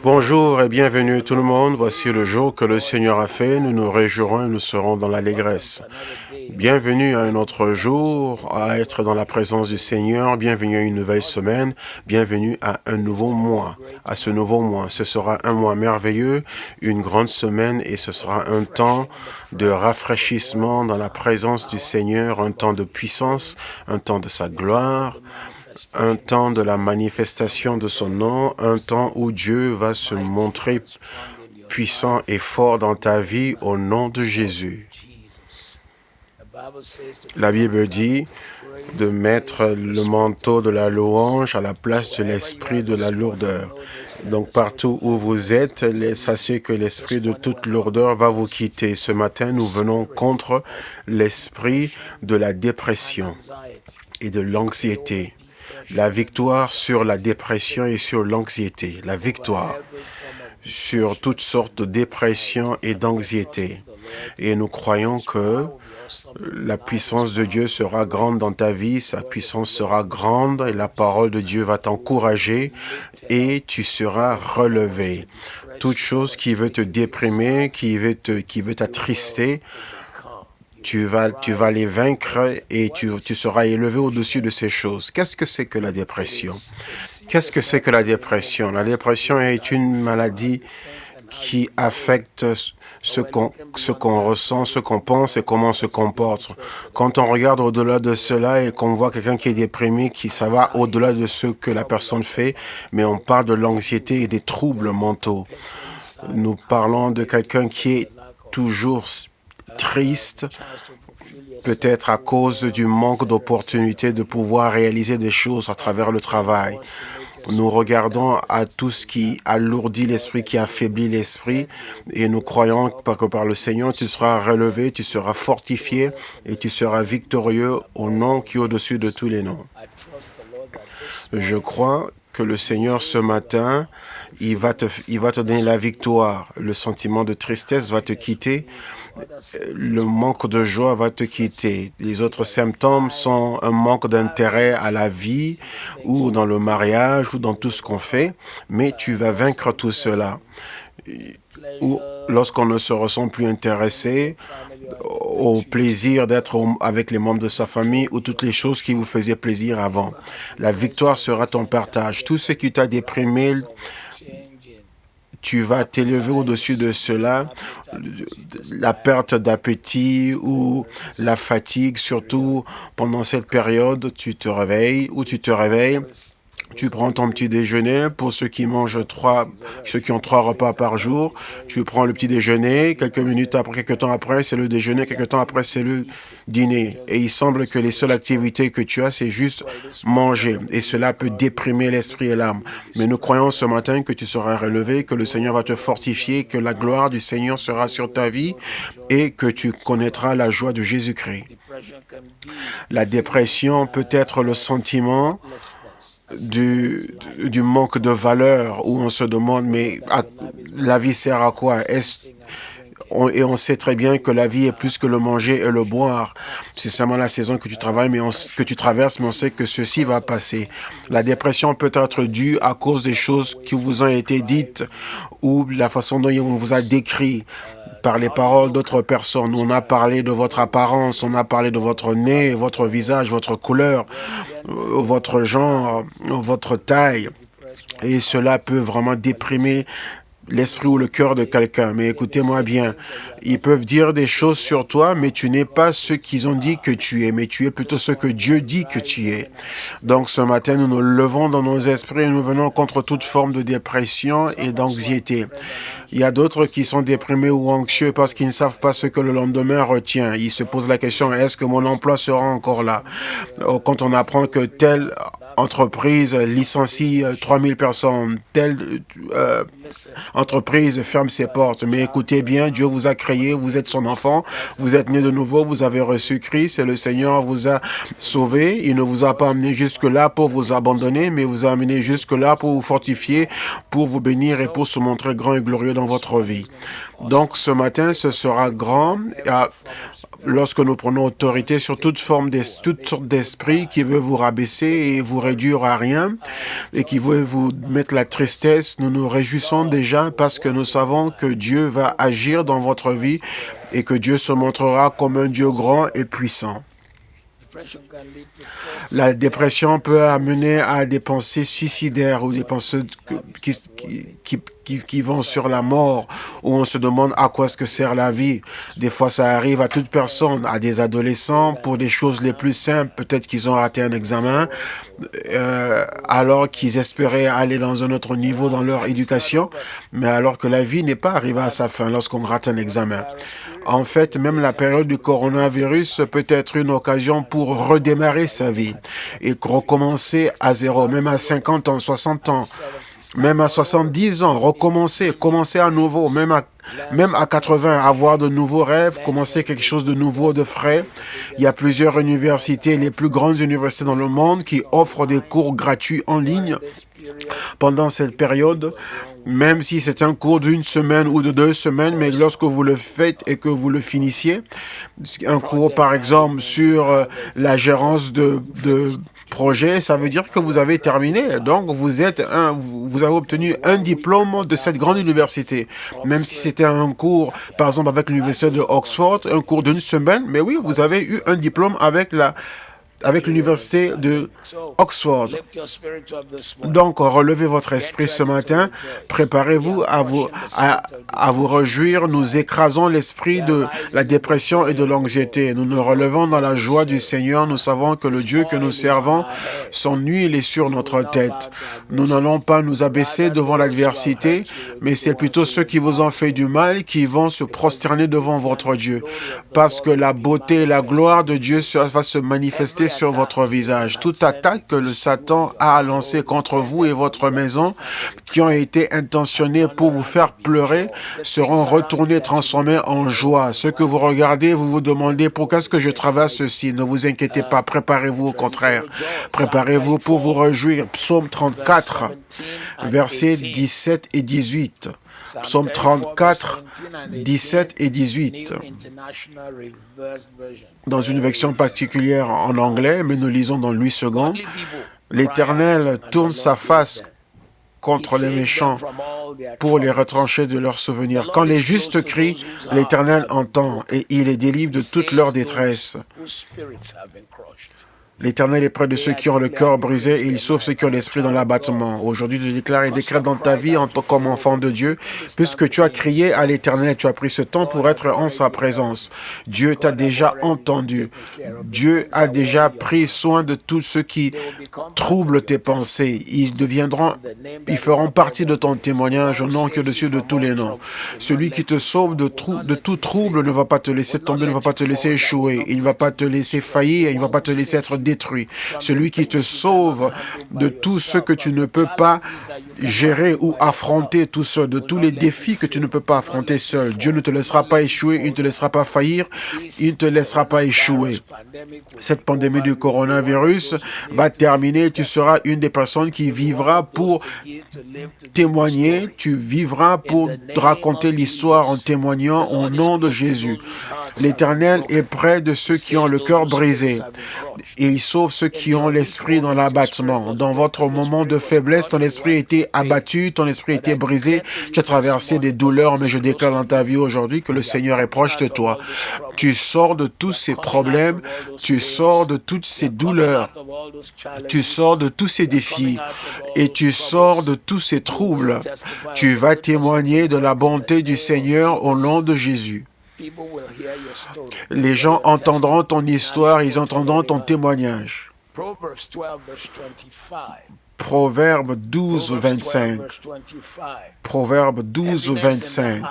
Bonjour et bienvenue tout le monde. Voici le jour que le Seigneur a fait. Nous nous réjouirons et nous serons dans l'allégresse. Bienvenue à un autre jour, à être dans la présence du Seigneur. Bienvenue à une nouvelle semaine. Bienvenue à un nouveau mois. À ce nouveau mois. Ce sera un mois merveilleux, une grande semaine et ce sera un temps de rafraîchissement dans la présence du Seigneur, un temps de puissance, un temps de sa gloire, un temps de la manifestation de son nom, un temps où Dieu va se montrer puissant et fort dans ta vie au nom de Jésus. La Bible dit de mettre le manteau de la louange à la place de l'esprit de la lourdeur. Donc partout où vous êtes, sachez que l'esprit de toute lourdeur va vous quitter. Ce matin, nous venons contre l'esprit de la dépression et de l'anxiété. La victoire sur la dépression et sur l'anxiété. La victoire sur toutes sortes de dépression et d'anxiété. Et nous croyons que la puissance de Dieu sera grande dans ta vie, sa puissance sera grande et la parole de Dieu va t'encourager et tu seras relevé. Toute chose qui veut te déprimer, qui veut t'attrister, tu vas les vaincre et tu seras élevé au-dessus de ces choses. Qu'est-ce que c'est que la dépression? Qu'est-ce que c'est que la dépression? La dépression est une maladie qui affecte ce qu'on ressent, ce qu'on pense et comment on se comporte. Quand on regarde au-delà de cela et qu'on voit quelqu'un qui est déprimé, ça va au-delà de ce que la personne fait, mais on parle de l'anxiété et des troubles mentaux. Nous parlons de quelqu'un qui est toujours triste, peut-être à cause du manque d'opportunité de pouvoir réaliser des choses à travers le travail. Nous regardons à tout ce qui alourdit l'esprit, qui affaiblit l'esprit, et nous croyons que par le Seigneur, tu seras relevé, tu seras fortifié et tu seras victorieux au nom qui est au-dessus de tous les noms. Je crois que le Seigneur, ce matin, il va te donner la victoire. Le sentiment de tristesse va te quitter. Le manque de joie va te quitter. Les autres symptômes sont un manque d'intérêt à la vie ou dans le mariage ou dans tout ce qu'on fait, mais tu vas vaincre tout cela. Ou lorsqu'on ne se ressent plus intéressé au plaisir d'être avec les membres de sa famille ou toutes les choses qui vous faisaient plaisir avant. La victoire sera ton partage. Tout ce qui t'a déprimé, tu vas t'élever au-dessus de cela, la perte d'appétit ou la fatigue, surtout pendant cette période, tu te réveilles, tu prends ton petit déjeuner pour ceux qui ont 3 repas par jour. Tu prends le petit déjeuner, quelques temps après, c'est le déjeuner, quelques temps après, c'est le dîner. Et il semble que les seules activités que tu as, c'est juste manger. Et cela peut déprimer l'esprit et l'âme. Mais nous croyons ce matin que tu seras relevé, que le Seigneur va te fortifier, que la gloire du Seigneur sera sur ta vie et que tu connaîtras la joie de Jésus-Christ. La dépression peut être le sentiment du manque de valeur où on se demande mais la vie sert à quoi? Et on sait très bien que la vie est plus que le manger et le boire. C'est seulement la saison que tu travailles, que tu traverses, mais on sait que ceci va passer. La dépression peut être due à cause des choses qui vous ont été dites ou la façon dont on vous a décrit par les paroles d'autres personnes. On a parlé de votre apparence, on a parlé de votre nez, votre visage, votre couleur, votre genre, votre taille. Et cela peut vraiment déprimer l'esprit ou le cœur de quelqu'un. Mais écoutez-moi bien, ils peuvent dire des choses sur toi, mais tu n'es pas ce qu'ils ont dit que tu es, mais tu es plutôt ce que Dieu dit que tu es. Donc ce matin, nous nous levons dans nos esprits et nous venons contre toute forme de dépression et d'anxiété. Il y a d'autres qui sont déprimés ou anxieux parce qu'ils ne savent pas ce que le lendemain retient. Ils se posent la question, est-ce que mon emploi sera encore là? Quand on apprend que telle entreprise licencie 3000 personnes, telle entreprise ferme ses portes. Mais écoutez bien, Dieu vous a créé, vous êtes son enfant, vous êtes né de nouveau, vous avez reçu Christ et le Seigneur vous a sauvé. Il ne vous a pas amené jusque-là pour vous abandonner, mais vous a amené jusque-là pour vous fortifier, pour vous bénir et pour se montrer grand et glorieux dans votre vie. Donc ce matin, ce sera grand lorsque nous prenons autorité sur toute sorte d'esprit qui veut vous rabaisser et vous réduire à rien et qui veut vous mettre la tristesse, nous nous réjouissons déjà parce que nous savons que Dieu va agir dans votre vie et que Dieu se montrera comme un Dieu grand et puissant. La dépression peut amener à des pensées suicidaires ou des pensées qui vont sur la mort, où on se demande à quoi est-ce que sert la vie. Des fois, ça arrive à toute personne, à des adolescents, pour des choses les plus simples. Peut-être qu'ils ont raté un examen, alors qu'ils espéraient aller dans un autre niveau dans leur éducation, mais alors que la vie n'est pas arrivée à sa fin lorsqu'on rate un examen. En fait, même la période du coronavirus peut être une occasion pour redémarrer sa vie et recommencer à zéro, même à 50 ans, 60 ans, même à 70 ans, commencer à nouveau, même à 80, avoir de nouveaux rêves, commencer quelque chose de nouveau, de frais. Il y a plusieurs universités, les plus grandes universités dans le monde qui offrent des cours gratuits en ligne pendant cette période, même si c'est un cours d'une semaine ou de 2 semaines, mais lorsque vous le faites et que vous le finissiez, un cours par exemple sur la gérance de projet, ça veut dire que vous avez terminé. Donc, vous avez obtenu un diplôme de cette grande université. Même si c'était un cours, par exemple, avec l'université de Oxford, un cours d'une semaine, mais oui, vous avez eu un diplôme avec l'université de Oxford. Donc, relevez votre esprit ce matin, préparez-vous à vous réjouir. Nous écrasons l'esprit de la dépression et de l'anxiété. Nous nous relevons dans la joie du Seigneur. Nous savons que le Dieu que nous servons, son huile est sur notre tête. Nous n'allons pas nous abaisser devant l'adversité, mais c'est plutôt ceux qui vous ont fait du mal qui vont se prosterner devant votre Dieu. Parce que la beauté et la gloire de Dieu va se manifester sur votre visage. Toute attaque que le Satan a lancée contre vous et votre maison, qui ont été intentionnées pour vous faire pleurer, seront retournées, transformées en joie. Ce que vous regardez, vous vous demandez pourquoi est-ce que je traverse ceci. Ne vous inquiétez pas, préparez-vous au contraire. Préparez-vous pour vous réjouir. Psaume 34, versets 17 et 18. Psaume 34, 17 et 18. Dans une version particulière en anglais, mais nous lisons dans Louis II. L'Éternel tourne sa face contre les méchants pour les retrancher de leurs souvenirs. Quand les justes crient, l'Éternel entend et il les délivre de toute leur détresse. L'Éternel est près de ceux qui ont le cœur brisé et il sauve ceux qui ont l'esprit dans l'abattement. Aujourd'hui, je déclare et décrète dans ta vie comme enfant de Dieu, puisque tu as crié à l'Éternel, tu as pris ce temps pour être en sa présence. Dieu t'a déjà entendu. Dieu a déjà pris soin de tous ceux qui troublent tes pensées. Ils feront partie de ton témoignage au nom qui est au-dessus de tous les noms. Celui qui te sauve de tout trouble ne va pas te laisser tomber, ne va pas te laisser échouer. Il ne va pas te laisser faillir, il ne va pas te laisser être détruit. Celui qui te sauve de tout ce que tu ne peux pas gérer ou affronter tout seul, de tous les défis que tu ne peux pas affronter seul. Dieu ne te laissera pas échouer, il ne te laissera pas faillir, il ne te laissera pas échouer. Cette pandémie du coronavirus va terminer, tu seras une des personnes qui vivra pour témoigner, tu vivras pour raconter l'histoire en témoignant au nom de Jésus. L'Éternel est près de ceux qui ont le cœur brisé et il sauve ceux qui ont l'esprit dans l'abattement. Dans votre moment de faiblesse, ton esprit était abattu, ton esprit était brisé, tu as traversé des douleurs, mais je déclare dans ta vie aujourd'hui que le Seigneur est proche de toi. Tu sors de tous ces problèmes, tu sors de toutes ces douleurs, tu sors de tous ces défis et tu sors de tous ces troubles. Tu vas témoigner de la bonté du Seigneur au nom de Jésus. Les gens entendront ton histoire, ils entendront ton témoignage. Proverbe 12, 25. Proverbe 12, 25.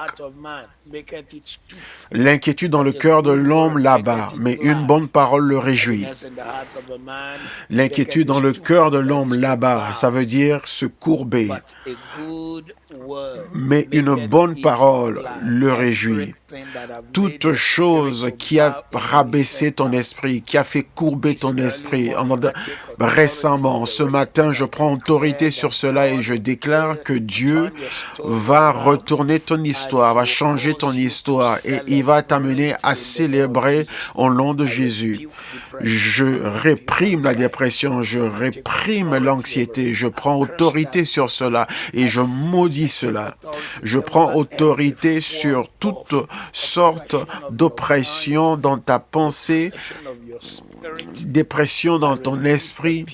L'inquiétude dans le cœur de l'homme l'abat, mais une bonne parole le réjouit. L'inquiétude dans le cœur de l'homme l'abat, ça veut dire se courber. Mais une bonne parole le réjouit. toute chose qui a rabaissé ton esprit, qui a fait courber ton esprit. Récemment, ce matin, je prends autorité sur cela et je déclare que Dieu va retourner ton histoire, va changer ton histoire et il va t'amener à célébrer au nom de Jésus. Je réprime la dépression, je réprime l'anxiété, je prends autorité sur cela et je maudis cela. Je prends autorité sur toute sorte d'oppression dans ta pensée, dépression dans ton esprit,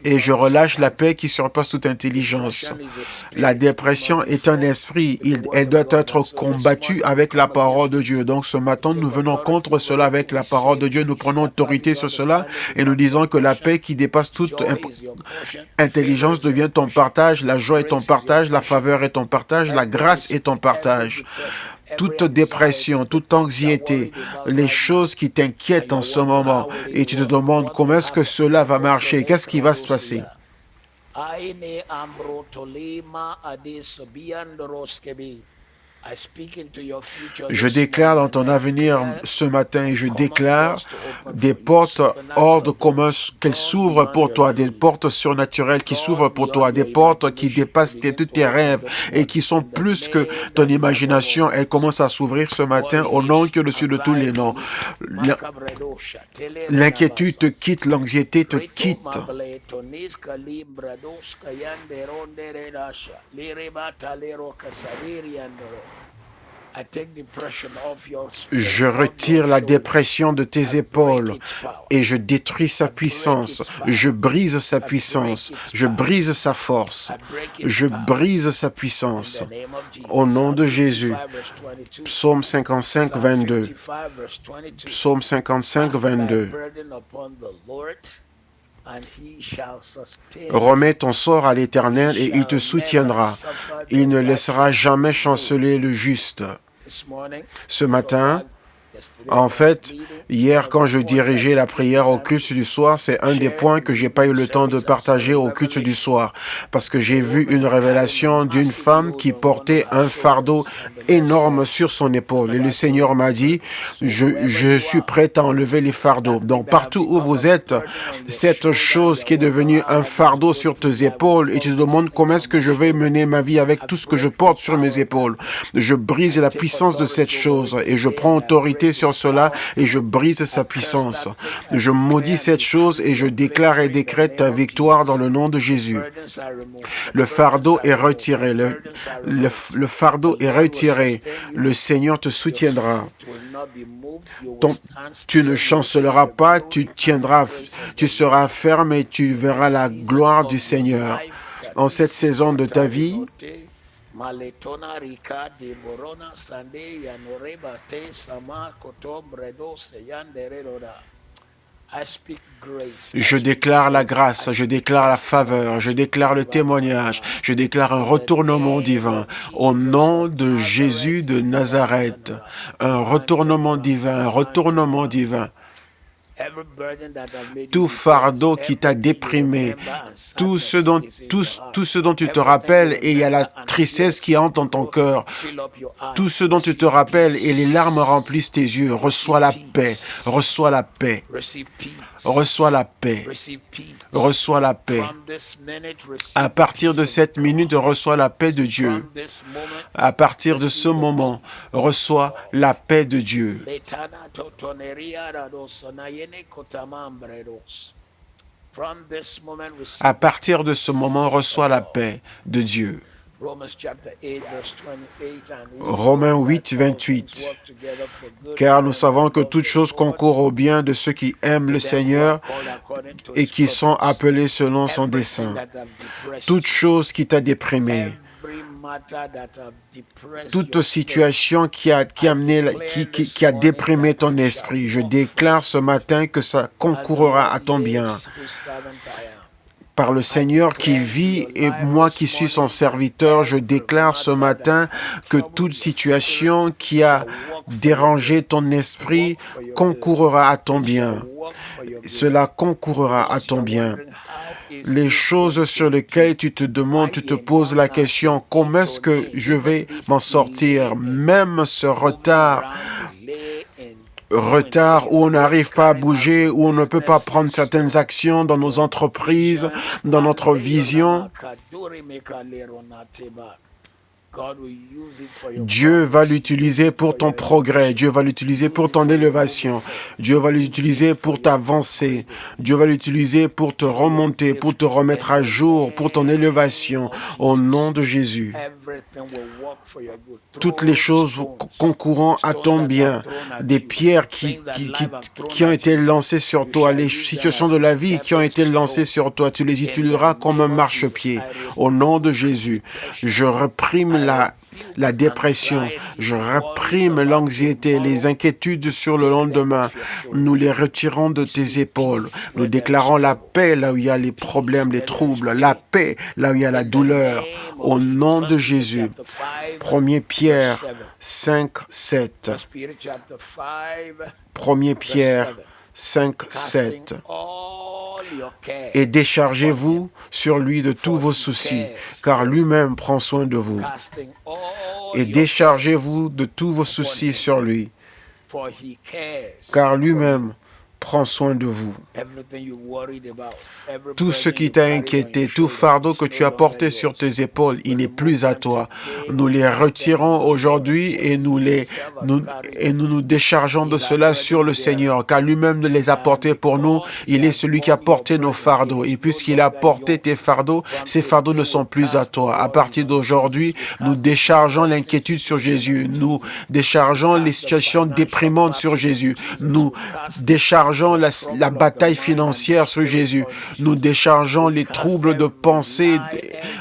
et je relâche la paix qui surpasse toute intelligence. La dépression est un esprit, elle doit être combattue avec la parole de Dieu. Donc ce matin, nous venons contre cela avec la parole de Dieu, nous prenons autorité sur cela et nous disons que la paix qui dépasse toute intelligence devient ton partage, la joie est ton partage, la faveur est ton partage, la grâce est ton partage. Toute dépression, toute anxiété, les choses qui t'inquiètent en ce moment, et tu te demandes comment est-ce que cela va marcher, qu'est-ce qui va se passer? Je déclare dans ton avenir ce matin, je déclare des portes hors de commun qu'elles s'ouvrent pour toi, des portes surnaturelles qui s'ouvrent pour toi, des portes qui dépassent tous tes rêves et qui sont plus que ton imagination. Elles commencent à s'ouvrir ce matin au nom qui est au-dessus de tous les noms. L'inquiétude te quitte, l'anxiété te quitte. Je retire la dépression de tes épaules et je détruis sa puissance. Je brise sa puissance. Je brise sa force. Je brise sa puissance. Au nom de Jésus. Psaume 55, 22. Psaume 55, 22. Remets ton sort à l'Éternel et il te soutiendra. Il ne laissera jamais chanceler le juste. Ce matin, en fait, hier, quand je dirigeais la prière au culte du soir, c'est un des points que j'ai pas eu le temps de partager au culte du soir, parce que j'ai vu une révélation d'une femme qui portait un fardeau énorme sur son épaule. Et le Seigneur m'a dit, je suis prêt à enlever les fardeaux. Donc, partout où vous êtes, cette chose qui est devenue un fardeau sur tes épaules, et tu te demandes comment est-ce que je vais mener ma vie avec tout ce que je porte sur mes épaules. Je brise la puissance de cette chose et je prends autorité sur cela et je brise sa puissance. Je maudis cette chose et je déclare et décrète ta victoire dans le nom de Jésus. Le fardeau est retiré. Le fardeau est retiré. Le Seigneur te soutiendra. Tu ne chanceleras pas, tu seras ferme et tu verras la gloire du Seigneur. En cette saison de ta vie, je déclare la grâce, je déclare la faveur, je déclare le témoignage, je déclare un retournement divin au nom de Jésus de Nazareth. Un retournement divin, un retournement divin. Tout fardeau qui t'a déprimé, tout ce dont tu te rappelles et il y a la tristesse qui hante dans ton cœur, tout ce dont tu te rappelles et les larmes remplissent tes yeux, reçois la paix, reçois la paix, reçois la paix, reçois la paix. À partir de cette minute, reçois la paix de Dieu. À partir de ce moment, reçois la paix de Dieu. À partir de ce moment, reçois la paix de Dieu. Romains 8, 28. Car nous savons que toute chose concourt au bien de ceux qui aiment le Seigneur et qui sont appelés selon son dessein. Toute chose qui t'a déprimé, toute situation qui a déprimé ton esprit, je déclare ce matin que ça concourra à ton bien. Par le Seigneur qui vit et moi qui suis son serviteur, je déclare ce matin que toute situation qui a dérangé ton esprit concourra à ton bien. Cela concourra à ton bien. les choses sur lesquelles tu te demandes, tu te poses la question, comment est-ce que je vais m'en sortir? Même ce retard où on n'arrive pas à bouger, où on ne peut pas prendre certaines actions dans nos entreprises, dans notre vision. Dieu va l'utiliser pour ton progrès, Dieu va l'utiliser pour ton élévation, Dieu va l'utiliser pour t'avancer, Dieu va l'utiliser pour te remonter, pour te remettre à jour, pour ton élévation, au nom de Jésus. Toutes les choses concourant à ton bien, des pierres qui ont été lancées sur toi, les situations de la vie qui ont été lancées sur toi, tu les utiliseras comme un marchepied. Au nom de Jésus, je réprime la dépression, je réprime l'anxiété, les inquiétudes sur le lendemain. Nous les retirons de tes épaules. Nous déclarons la paix là où il y a les problèmes, les troubles, la paix là où il y a la douleur. Au nom de Jésus. 1 Pierre 5, 7. 1 Pierre 5, 7. Et déchargez-vous sur lui de tous vos soucis, car lui-même prend soin de vous. Et déchargez-vous de tous vos soucis sur lui, car lui-même prend soin de vous. Tout ce qui t'a inquiété, tout fardeau que tu as porté sur tes épaules, il n'est plus à toi. Nous les retirons aujourd'hui et nous nous déchargeons de cela sur le Seigneur, car lui-même les a portés pour nous. Il est celui qui a porté nos fardeaux. Et puisqu'il a porté tes fardeaux, ces fardeaux ne sont plus à toi. À partir d'aujourd'hui, nous déchargeons l'inquiétude sur Jésus. Nous déchargeons les situations déprimantes sur Jésus. Nous déchargeons la bataille financière sur Jésus. Nous déchargeons les troubles de pensée.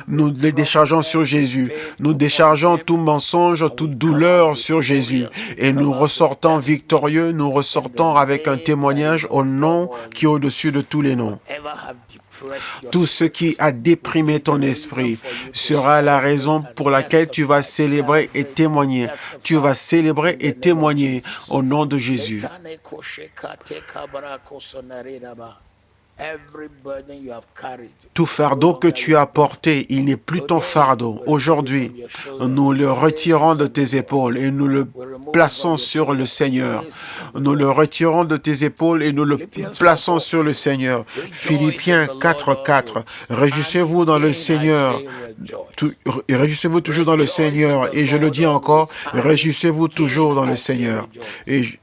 Nous les déchargeons sur Jésus. Nous déchargeons tout mensonge, toute douleur sur Jésus. Et nous ressortons victorieux, nous ressortons avec un témoignage au nom qui est au-dessus de tous les noms. Tout ce qui a déprimé ton esprit sera la raison pour laquelle tu vas célébrer et témoigner. Tu vas célébrer et témoigner au nom de Jésus. Tout fardeau que tu as porté, il n'est plus ton fardeau. Aujourd'hui, nous le retirons de tes épaules et nous le plaçons sur le Seigneur. Nous le retirons de tes épaules et nous le plaçons sur le Seigneur. Philippiens 4, 4. Réjouissez-vous dans le Seigneur. Réjouissez-vous toujours dans le Seigneur. Et je le dis encore, réjouissez-vous toujours dans le Seigneur. Et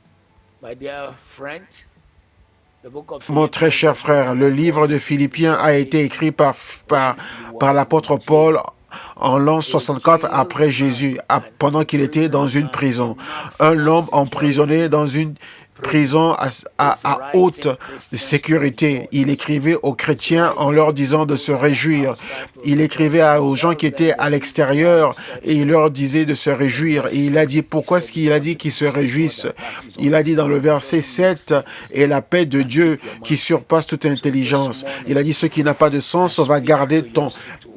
mon très cher frère, le livre de Philippiens a été écrit par l'apôtre Paul en l'an 64 après Jésus, pendant qu'il était dans une prison. Un homme emprisonné dans une prison à haute sécurité. Il écrivait aux chrétiens en leur disant de se réjouir. Il écrivait aux gens qui étaient à l'extérieur et il leur disait de se réjouir. Et il a dit, pourquoi est-ce qu'il a dit qu'ils se réjouissent? Il a dit dans le verset 7, et la paix de Dieu qui surpasse toute intelligence. Il a dit, ce qui n'a pas de sens, on va garder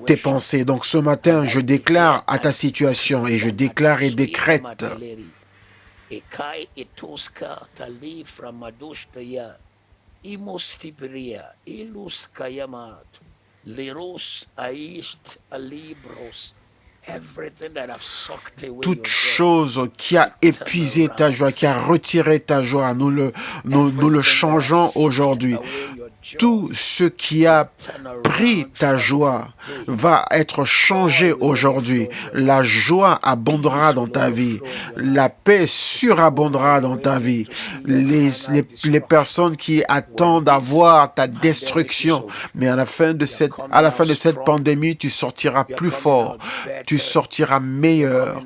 tes pensées. Donc ce matin, je déclare à ta situation et je déclare et décrète. Ekai etuska talifra madushtaia imostibria ilus kayamat lerus aist alibros. Toute chose qui a épuisé ta joie, qui a retiré ta joie, nous le changeons aujourd'hui. Tout ce qui a pris ta joie va être changé aujourd'hui. La joie abondera dans ta vie. La paix surabondera dans ta vie. Les personnes qui attendent à voir ta destruction, mais à la fin de cette pandémie, tu sortiras plus fort. Tu sortiras meilleur,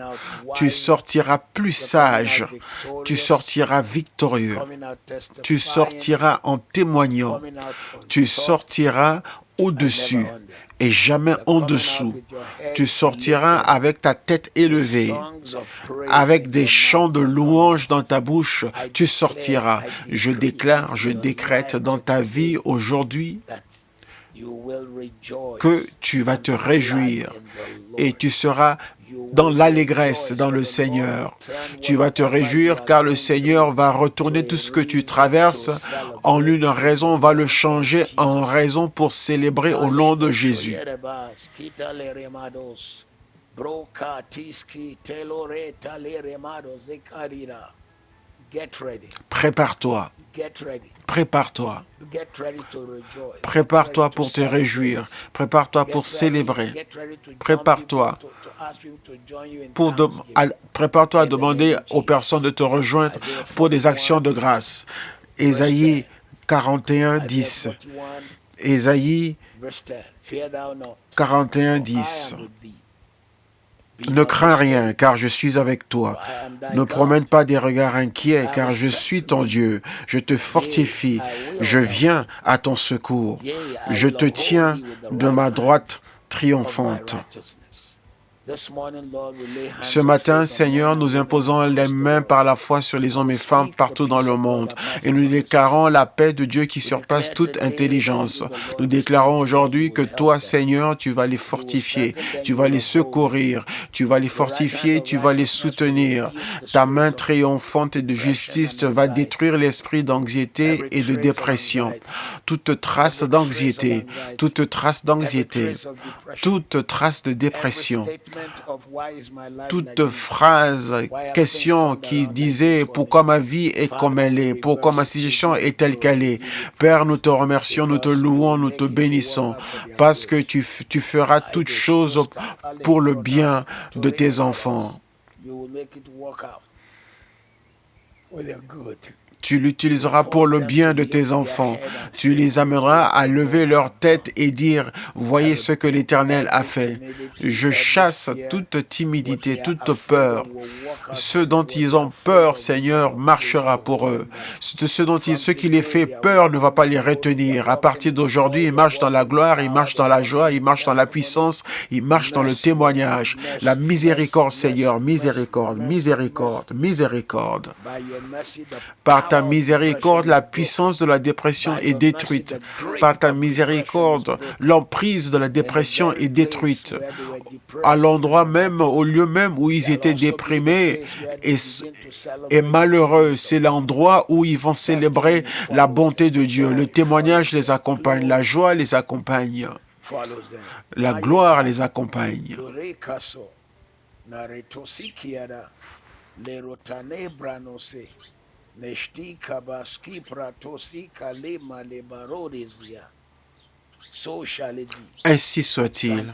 tu sortiras plus sage, tu sortiras victorieux, tu sortiras en témoignant, tu sortiras au-dessus et jamais en dessous. Tu sortiras avec ta tête élevée, avec des chants de louange dans ta bouche, tu sortiras. Je déclare, je décrète dans ta vie aujourd'hui que tu vas te réjouir et tu seras dans l'allégresse dans le Seigneur. Tu vas te réjouir car le Seigneur va retourner tout ce que tu traverses en une raison, va le changer en raison pour célébrer au nom de Jésus. Prépare-toi. Prépare-toi. Prépare-toi pour te réjouir. Prépare-toi pour célébrer. Prépare-toi prépare-toi à demander aux personnes de te rejoindre pour des actions de grâce. Ésaïe 41, 10. Ésaïe 41, 10. Ne crains rien, car je suis avec toi. Ne promène pas des regards inquiets, car je suis ton Dieu. Je te fortifie. Je viens à ton secours. Je te tiens de ma droite triomphante. Ce matin, Seigneur, nous imposons les mains par la foi sur les hommes et femmes partout dans le monde et nous déclarons la paix de Dieu qui surpasse toute intelligence. Nous déclarons aujourd'hui que toi, Seigneur, tu vas les fortifier, tu vas les secourir, tu vas les fortifier, tu vas les soutenir. Ta main triomphante de justice va détruire l'esprit d'anxiété et de dépression. Toute trace d'anxiété, toute trace d'anxiété, toute trace de dépression. Toute phrase, question qui disait pourquoi ma vie est comme elle est, pourquoi ma situation est telle qu'elle est. Père, nous te remercions, nous te louons, nous te bénissons parce que tu feras toutes choses pour le bien de tes enfants. Tu l'utiliseras pour le bien de tes enfants. Tu les amèneras à lever leur tête et dire, voyez ce que l'Éternel a fait. Je chasse toute timidité, toute peur. Ce dont ils ont peur, Seigneur, marchera pour eux. Ce qui les fait peur ne va pas les retenir. À partir d'aujourd'hui, ils marchent dans la gloire, ils marchent dans la joie, ils marchent dans la puissance, ils marchent dans le témoignage. La miséricorde, Seigneur, miséricorde, miséricorde, miséricorde. Par ta miséricorde, la puissance de la dépression est détruite. Par ta miséricorde, l'emprise de la dépression est détruite. À l'endroit même, au lieu même où ils étaient déprimés et malheureux, c'est l'endroit où ils vont célébrer la bonté de Dieu. Le témoignage les accompagne, la joie les accompagne, la gloire les accompagne. Ainsi soit-il.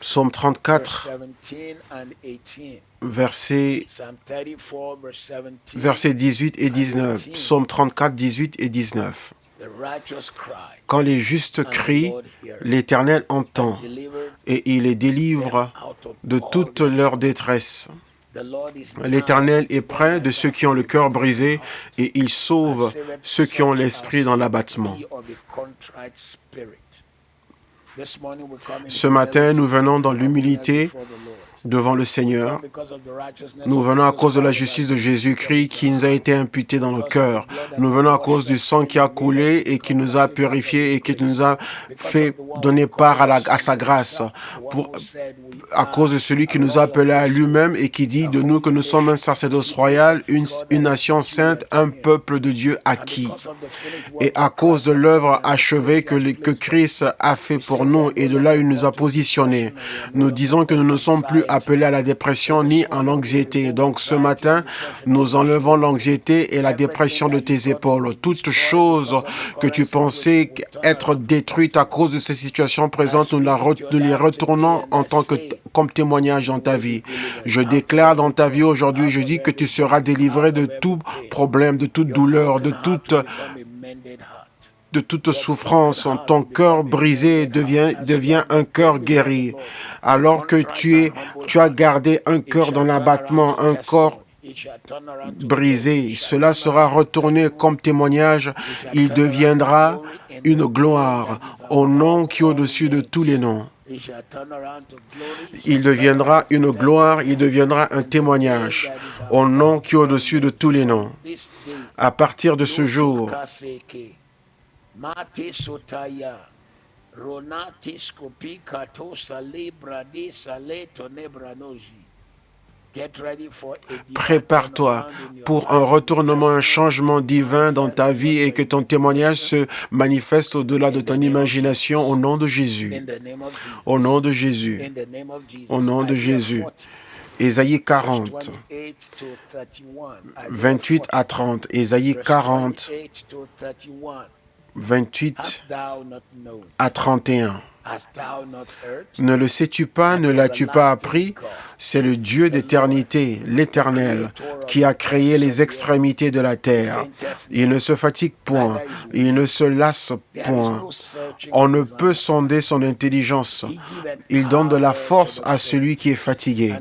Psaume 34, versets 18 et 19. Psaume 34, 18 et 19. Quand les justes crient, l'Éternel entend et il les délivre de toute leur détresse. L'Éternel est près de ceux qui ont le cœur brisé et il sauve ceux qui ont l'esprit dans l'abattement. Ce matin, nous venons dans l'humilité devant le Seigneur. Nous venons à cause de la justice de Jésus-Christ qui nous a été imputée dans le cœur. Nous venons à cause du sang qui a coulé et qui nous a purifiés et qui nous a fait donner part à sa grâce. À cause de celui qui nous a appelés à lui-même et qui dit de nous que nous sommes un sacerdoce royal, une nation sainte, un peuple de Dieu acquis. Et à cause de l'œuvre achevée que Christ a fait pour nous et de là il nous a positionnés, nous disons que nous ne sommes plus appelés à la dépression ni en anxiété. Donc ce matin, nous enlevons l'anxiété et la dépression de tes épaules. Toutes choses que tu pensais être détruites à cause de ces situations présentes, nous les retournons en tant que comme témoignage dans ta vie. Je déclare dans ta vie aujourd'hui, je dis que tu seras délivré de tout problème, de toute douleur, de toute souffrance. Ton cœur brisé devient un cœur guéri. Alors que tu as gardé un cœur dans l'abattement, un corps brisé, cela sera retourné comme témoignage. Il deviendra une gloire au nom qui est au-dessus de tous les noms. Il deviendra une gloire, il deviendra un témoignage au nom qui est au-dessus de tous les noms. À partir de ce jour, Prépare-toi pour un retournement, un changement divin dans ta vie et que ton témoignage se manifeste au-delà de ton imagination au nom de Jésus. Au nom de Jésus. Au nom de Jésus. Ésaïe 40, 28 à 30. Ésaïe 40, 28 à 31. Ne le sais-tu pas, ne l'as-tu pas appris? C'est le Dieu d'éternité, l'Éternel, qui a créé les extrémités de la terre. Il ne se fatigue point, il ne se lasse point. On ne peut sonder son intelligence. Il donne de la force à celui qui est fatigué.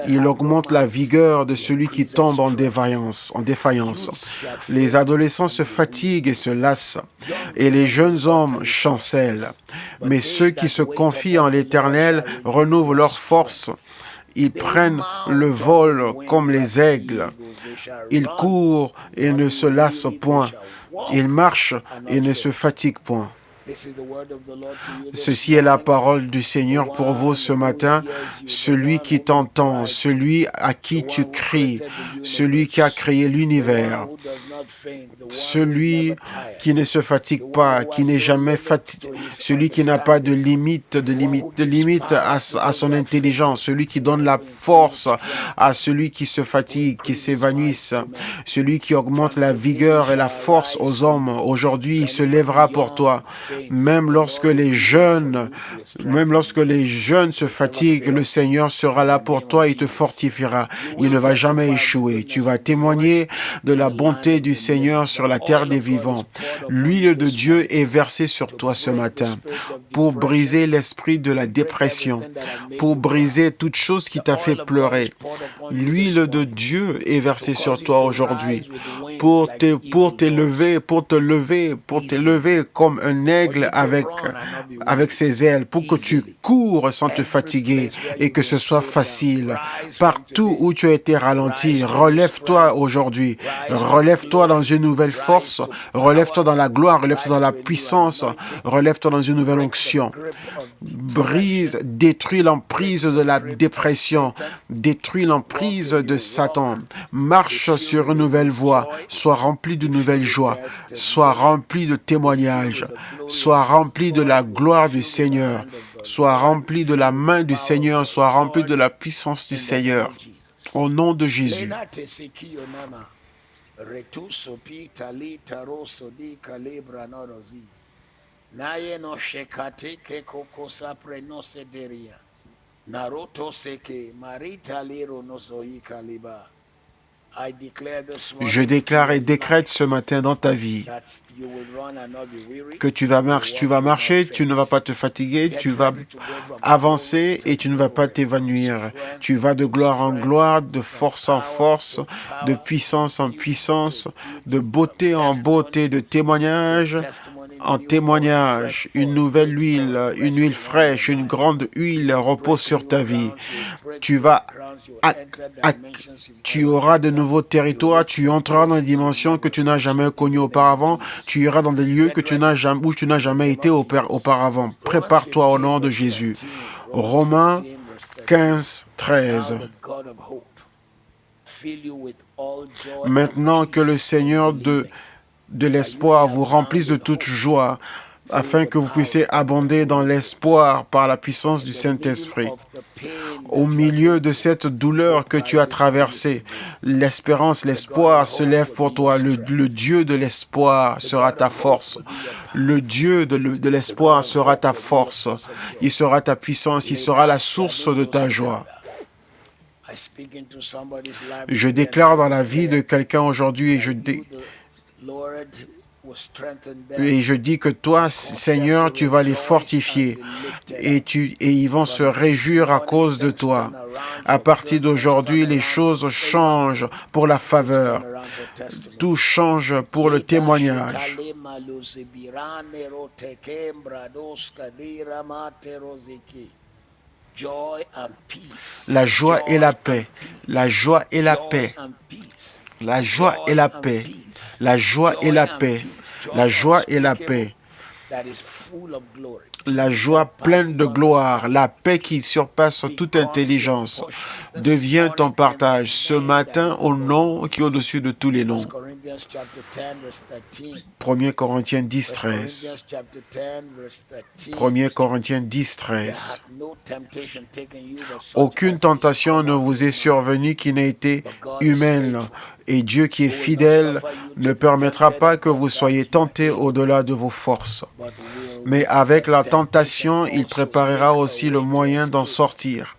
Il augmente la vigueur de celui qui tombe en défaillance. Les adolescents se fatiguent et se lassent, et les jeunes hommes chancellent. Mais ceux qui se confient en l'Éternel renouvent leur force. Ils prennent le vol comme les aigles. Ils courent et ne se lassent point. Ils marchent et ne se fatiguent point. Ceci est la parole du Seigneur pour vous ce matin. Celui qui t'entend, celui à qui tu cries, celui qui a créé l'univers, celui qui ne se fatigue pas, qui n'est jamais fatigué, celui qui n'a pas de limite à son intelligence, celui qui donne la force à celui qui se fatigue, qui s'évanouisse, celui qui augmente la vigueur et la force aux hommes. Aujourd'hui, il se lèvera pour toi. Même lorsque les jeunes se fatiguent, le Seigneur sera là pour toi et te fortifiera. Il ne va jamais échouer. Tu vas témoigner de la bonté du Seigneur sur la terre des vivants. L'huile de Dieu est versée sur toi ce matin pour briser l'esprit de la dépression, pour briser toute chose qui t'a fait pleurer. L'huile de Dieu est versée sur toi aujourd'hui pour te lever comme un aigle avec ses ailes, pour que tu cours sans te fatiguer et que ce soit facile. Partout où tu as été ralenti, relève-toi aujourd'hui. Relève-toi dans une nouvelle force. Relève-toi dans la gloire. Relève-toi dans la puissance. Relève-toi dans une nouvelle onction. Détruis l'emprise de la dépression. Détruis l'emprise de Satan. Marche sur une nouvelle voie. Sois rempli de nouvelles joies. Sois rempli de témoignages. Sois rempli de la gloire du Seigneur. Sois rempli de la main du Seigneur. Sois rempli de la puissance du Seigneur. Au nom de Jésus. Je déclare et décrète ce matin dans ta vie que tu vas marcher, tu ne vas pas te fatiguer, tu vas avancer et tu ne vas pas t'évanouir. Tu vas de gloire en gloire, de force en force, de puissance en puissance, de beauté en beauté, de témoignage en témoignage. Une nouvelle huile, une huile fraîche, une grande huile repose sur ta vie. Tu auras de nouveaux territoires, tu entreras dans des dimensions que tu n'as jamais connues auparavant, tu iras dans des lieux où tu n'as jamais été auparavant. Prépare-toi au nom de Jésus. Romains 15, 13. Maintenant que le Seigneur de l'espoir vous remplisse de toute joie, afin que vous puissiez abonder dans l'espoir par la puissance du Saint-Esprit. Au milieu de cette douleur que tu as traversée, l'espérance, l'espoir se lève pour toi. Le Dieu de l'espoir sera ta force. Le Dieu de l'espoir sera ta force. Il sera ta puissance. Il sera la source de ta joie. Je déclare dans la vie de quelqu'un aujourd'hui et je dis que toi, Seigneur, tu vas les fortifier et ils vont se réjouir à cause de toi. À partir d'aujourd'hui, les choses changent pour la faveur. Tout change pour le témoignage. La joie et la paix. La joie et la paix. La joie et la paix. La joie et la paix. La joie et la paix. La joie pleine de gloire, la paix qui surpasse toute intelligence, devient ton partage ce matin au nom qui est au-dessus de tous les noms. 1 Corinthiens 10, 13. 1 Corinthiens 10, 13. Aucune tentation ne vous est survenue qui n'ait été humaine, et Dieu qui est fidèle ne permettra pas que vous soyez tentés au-delà de vos forces. Mais avec la tentation, il préparera aussi le moyen d'en sortir,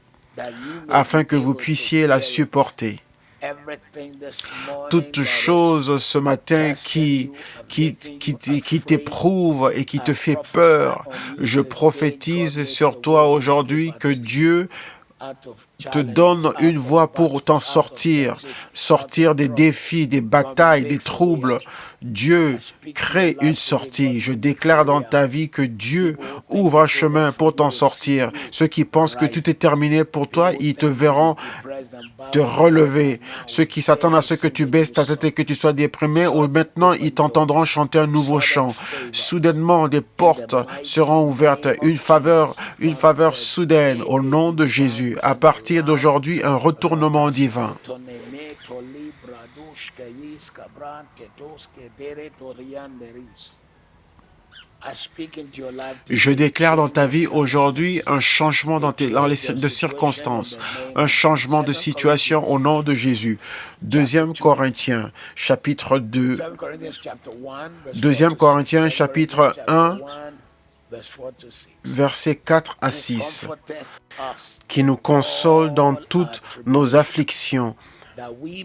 afin que vous puissiez la supporter. Toute chose ce matin qui t'éprouve et qui te fait peur, je prophétise sur toi aujourd'hui que Dieu te donne une voie pour t'en sortir des défis, des batailles, des troubles. Dieu crée une sortie. Je déclare dans ta vie que Dieu ouvre un chemin pour t'en sortir. Ceux qui pensent que tout est terminé pour toi, ils te verront te relever. Ceux qui s'attendent à ce que tu baisses ta tête et que tu sois déprimé, ou maintenant ils t'entendront chanter un nouveau chant. Soudainement, des portes seront ouvertes, une faveur soudaine au nom de Jésus. À partir d'aujourd'hui, un retournement divin. Je déclare dans ta vie aujourd'hui un changement de circonstances, un changement de situation au nom de Jésus. 2 Corinthiens, chapitre 2. 2 Corinthiens, chapitre 1, versets 4 à 6, qui nous console dans toutes nos afflictions,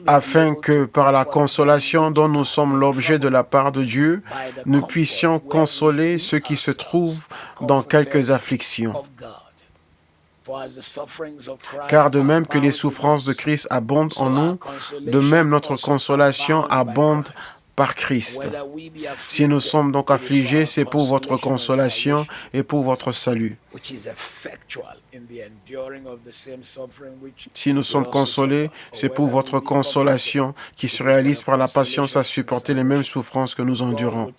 afin que par la consolation dont nous sommes l'objet de la part de Dieu, nous puissions consoler ceux qui se trouvent dans quelques afflictions. Car de même que les souffrances de Christ abondent en nous, de même notre consolation abonde par Christ. Si nous sommes donc affligés, c'est pour votre consolation et pour votre salut. Si nous sommes consolés, c'est pour votre consolation qui se réalise par la patience à supporter les mêmes souffrances que nous endurons.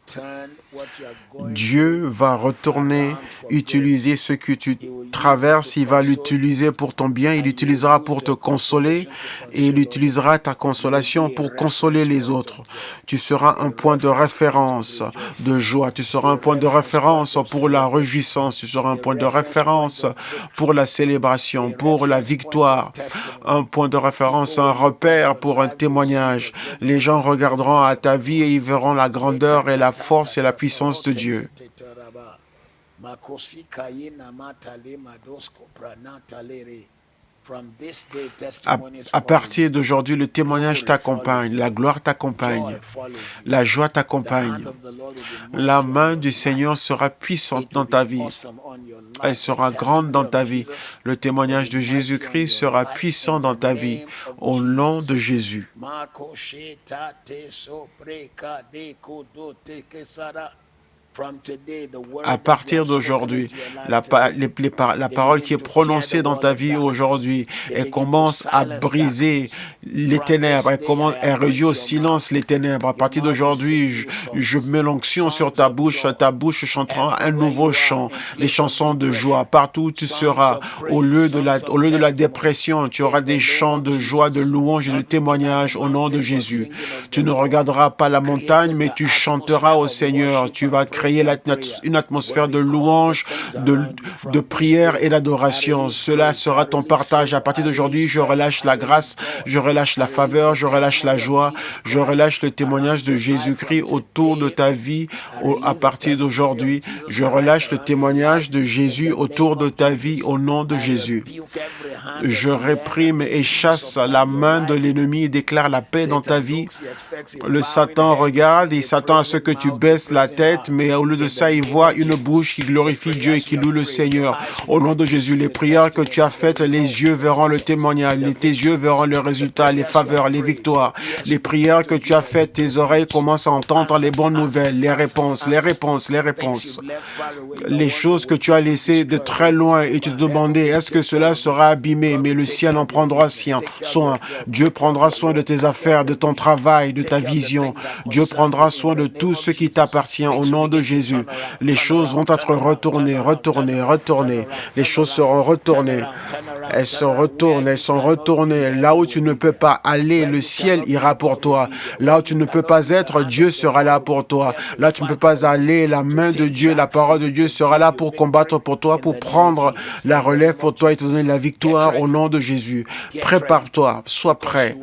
Dieu va retourner, utiliser ce que tu traverses, il va l'utiliser pour ton bien, il l'utilisera pour te consoler et il utilisera ta consolation pour consoler les autres. Tu seras un point de référence de joie, tu seras un point de référence pour la réjouissance, tu seras un point de référence pour la célébration, pour la victoire, un point de référence, un repère pour un témoignage. Les gens regarderont à ta vie et ils verront la grandeur et la force et la puissance de Dieu. À partir d'aujourd'hui, le témoignage t'accompagne, la gloire t'accompagne, la joie t'accompagne. La main du Seigneur sera puissante dans ta vie. Elle sera grande dans ta vie. Le témoignage de Jésus-Christ sera puissant dans ta vie. Au nom de Jésus. À partir d'aujourd'hui, la parole qui est prononcée dans ta vie aujourd'hui, elle commence à briser les ténèbres, elle réduit au silence les ténèbres. À partir d'aujourd'hui, je mets l'onction sur ta bouche chantera un nouveau chant, les chansons de joie. Partout où tu seras, au lieu de la dépression, tu auras des chants de joie, de louange et de témoignage au nom de Jésus. Tu ne regarderas pas la montagne, mais tu chanteras au Seigneur. Tu vas créer une atmosphère de louange, de prière et d'adoration. Cela sera ton partage. À partir d'aujourd'hui, je relâche la grâce, je relâche la faveur, je relâche la joie, je relâche le témoignage de Jésus-Christ autour de ta vie. À partir d'aujourd'hui, je relâche le témoignage de Jésus autour de ta vie au nom de Jésus. Je réprime et chasse la main de l'ennemi et déclare la paix dans ta vie. Le Satan regarde, il s'attend à ce que tu baisses la tête, mais au lieu de ça, il voit une bouche qui glorifie Dieu et qui loue le Seigneur. Au nom de Jésus, les prières que tu as faites, les yeux verront le témoignage, tes yeux verront le résultat, les faveurs, les victoires. Les prières que tu as faites, tes oreilles commencent à entendre les bonnes nouvelles, les réponses. Les choses que tu as laissées de très loin et tu te demandais, est-ce que cela sera abîmé? Mais le ciel en prendra soin. Dieu prendra soin de tes affaires, de ton travail, de ta vision. Dieu prendra soin de tout ce qui t'appartient au nom de de Jésus. Les choses vont être retournées. Les choses seront retournées. Elles se retournent, elles sont retournées. Là où tu ne peux pas aller, le ciel ira pour toi. Là où tu ne peux pas être, Dieu sera là pour toi. Là où tu ne peux pas aller, la main de Dieu, la parole de Dieu sera là pour combattre pour toi, pour prendre la relève pour toi et te donner la victoire au nom de Jésus. Prépare-toi, sois prêt,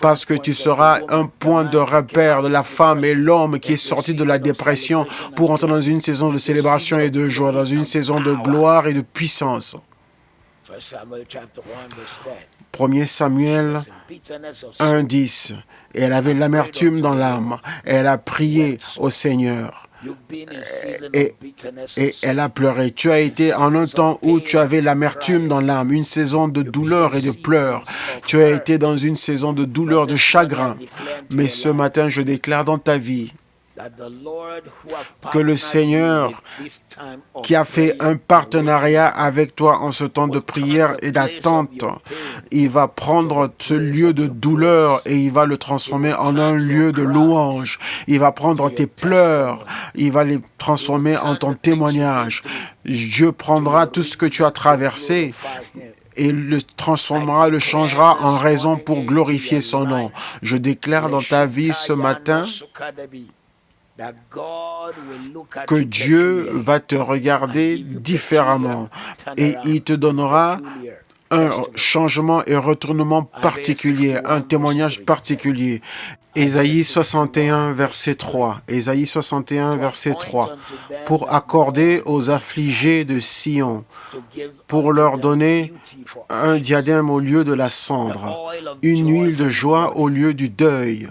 parce que tu seras un point de repère de la femme et l'homme qui est sorti de la dépression pour entrer dans une saison de célébration et de joie, dans une saison de gloire et de puissance. 1 Samuel 1:10. Et elle avait l'amertume dans l'âme. Elle a prié au Seigneur. Et elle a pleuré. Tu as été en un temps où tu avais l'amertume dans l'âme, une saison de douleur et de pleurs. Tu as été dans une saison de douleur, de chagrin. Mais ce matin, je déclare dans ta vie que le Seigneur qui a fait un partenariat avec toi en ce temps de prière et d'attente, il va prendre ce lieu de douleur et il va le transformer en un lieu de louange. Il va prendre tes pleurs, il va les transformer en ton témoignage. Dieu prendra tout ce que tu as traversé et le transformera, le changera en raison pour glorifier son nom. Je déclare dans ta vie ce matin que Dieu va te regarder différemment et il te donnera un changement et retournement particulier, un témoignage particulier. Ésaïe 61, verset 3. Ésaïe 61, verset 3. Pour accorder aux affligés de Sion, pour leur donner un diadème au lieu de la cendre, une huile de joie au lieu du deuil,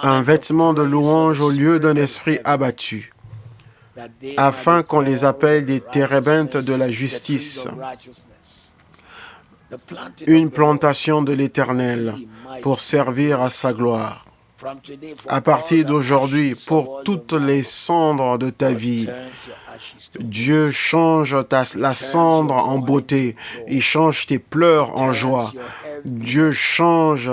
un vêtement de louange au lieu d'un esprit abattu, afin qu'on les appelle des térébintes de la justice, une plantation de l'Éternel pour servir à sa gloire. À partir d'aujourd'hui, pour toutes les cendres de ta vie, Dieu change la cendre en beauté. Il change tes pleurs en joie. Dieu change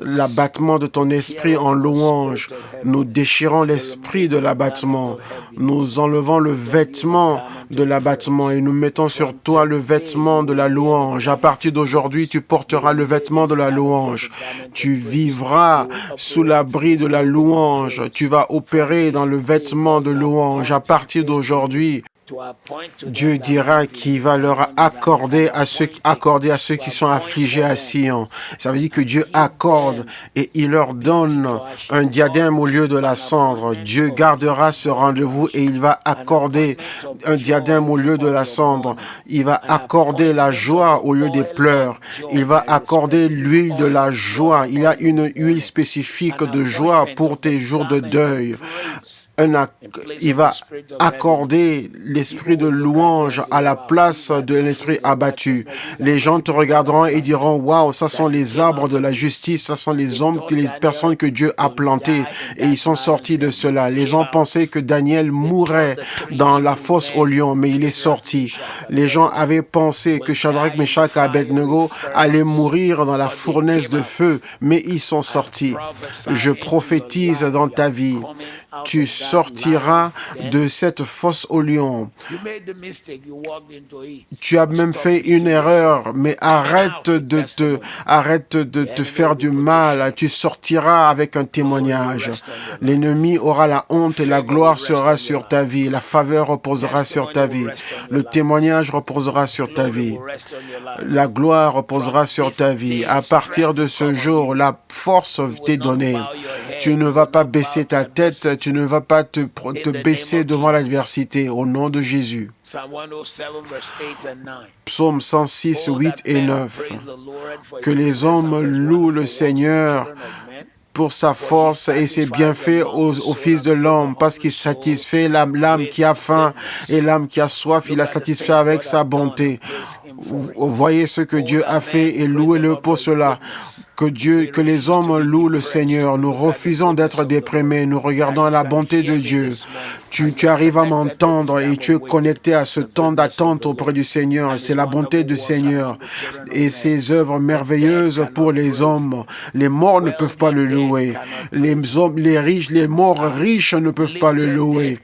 l'abattement de ton esprit en louange. Nous déchirons l'esprit de l'abattement. Nous enlevons le vêtement de l'abattement et nous mettons sur toi le vêtement de la louange. À partir d'aujourd'hui, tu porteras le vêtement de la louange. Tu vivras sous l'abri de la louange. Tu vas opérer dans le vêtement de louange. À partir d'aujourd'hui, Dieu dira qu'il va leur accorder à ceux qui sont affligés à Sion. Ça veut dire que Dieu accorde et il leur donne un diadème au lieu de la cendre. Dieu gardera ce rendez-vous et il va accorder un diadème au lieu de la cendre. Il va accorder la joie au lieu des pleurs. Il va accorder l'huile de la joie. Il y a une huile spécifique de joie pour tes jours de deuil. Il va accorder l'esprit de louange à la place de l'esprit abattu. Les gens te regarderont et diront, waouh, ça sont les arbres de la justice, ça sont les hommes, les personnes que Dieu a plantées et ils sont sortis de cela. Les gens pensaient que Daniel mourrait dans la fosse aux lions, mais il est sorti. Les gens avaient pensé que Shadrach, Meshach et Abednego allaient mourir dans la fournaise de feu, mais ils sont sortis. Je prophétise dans ta vie. Tu sortiras de cette fosse aux lions. Tu as même fait une erreur, mais arrête de te faire du mal. Tu sortiras avec un témoignage. L'ennemi aura la honte et la gloire sera sur ta vie. La faveur reposera sur ta vie. Le témoignage reposera sur ta vie. La gloire reposera sur ta vie. À partir de ce jour, la force t'est donnée. Tu ne vas pas baisser ta tête, tu ne vas pas te baisser devant l'adversité, au nom de Jésus. Psaume 106, 8 et 9. Que les hommes louent le Seigneur pour sa force et ses bienfaits au Fils de l'homme, parce qu'il satisfait l'âme qui a faim et l'âme qui a soif, il a satisfait avec sa bonté. Voyez ce que Dieu a fait et louez-le pour cela. que les hommes louent le Seigneur. Nous refusons d'être déprimés. Nous regardons à la bonté de Dieu. Tu arrives à m'entendre et tu es connecté à ce temps d'attente auprès du Seigneur. C'est la bonté du Seigneur et ses œuvres merveilleuses pour les hommes. Les morts ne peuvent pas le louer. Les morts riches ne peuvent pas le louer.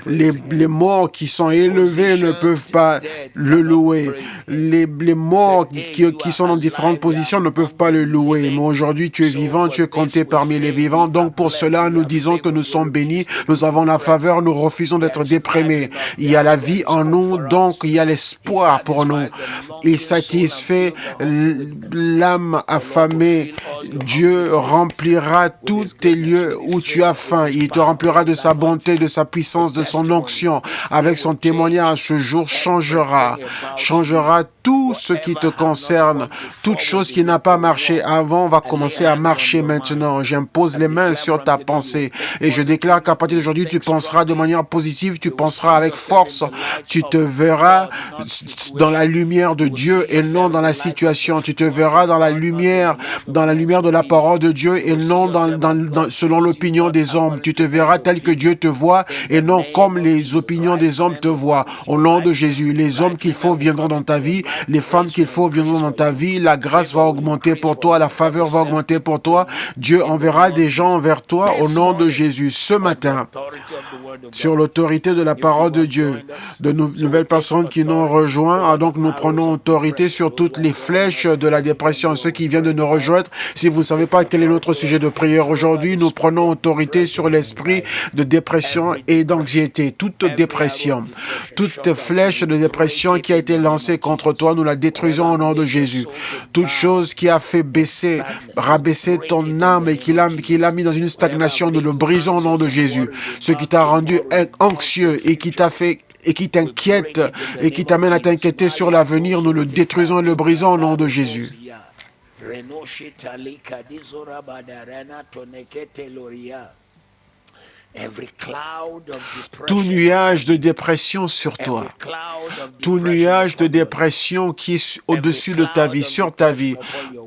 Les morts qui sont élevés ne peuvent pas le louer. Les morts qui sont dans différentes positions ne peuvent pas le louer. Mais aujourd'hui, tu es vivant, tu es compté parmi les vivants. Donc pour cela, nous disons que nous sommes bénis. Nous avons la faveur, nous refusons d'être déprimés. Il y a la vie en nous, donc il y a l'espoir pour nous. Il satisfait l'âme affamée. Dieu remplira tous tes lieux où tu as faim. Il te remplira de sa bonté, de sa puissance, de son onction. Avec son témoignage, ce jour changera tout ce qui te concerne. Toute chose qui n'a pas marché avant va commencer à marcher maintenant. J'impose les mains sur ta pensée et je déclare qu'à partir d'aujourd'hui, tu penseras de manière positive, tu penseras avec force, tu te verras dans la lumière de Dieu et non dans la situation. Tu te verras dans la lumière de la parole de Dieu et non selon l'opinion des hommes. Tu te verras tel que Dieu te voit et non comme les opinions des hommes te voient. Au nom de Jésus, les hommes qu'il faut viendront dans ta vie, les femmes qu'il faut viendront dans ta vie, la grâce va augmenter pour toi, la faveur va augmenter pour toi. Dieu enverra des gens vers toi au nom de Jésus. Ce matin, sur l'autorité de la parole de Dieu, de nouvelles personnes qui nous ont rejoints, donc nous prenons autorité sur toutes les flèches de la dépression. Ceux qui viennent de nous rejoindre, si vous ne savez pas quel est notre sujet de prière aujourd'hui, nous prenons autorité sur l'esprit de dépression et d'anxiété. Toute dépression, toute flèche de dépression qui a été lancée contre toi, nous la détruisons au nom de Jésus. Toute chose qui a fait rabaisser ton âme et qui l'a mis dans une stagnation, nous le brisons au nom de Jésus. Ce qui t'a rendu anxieux et qui t'inquiète et qui t'amène à t'inquiéter sur l'avenir, nous le détruisons et le brisons au nom de Jésus. Tout nuage de dépression sur toi, tout nuage de dépression qui est au-dessus de ta vie, sur ta vie,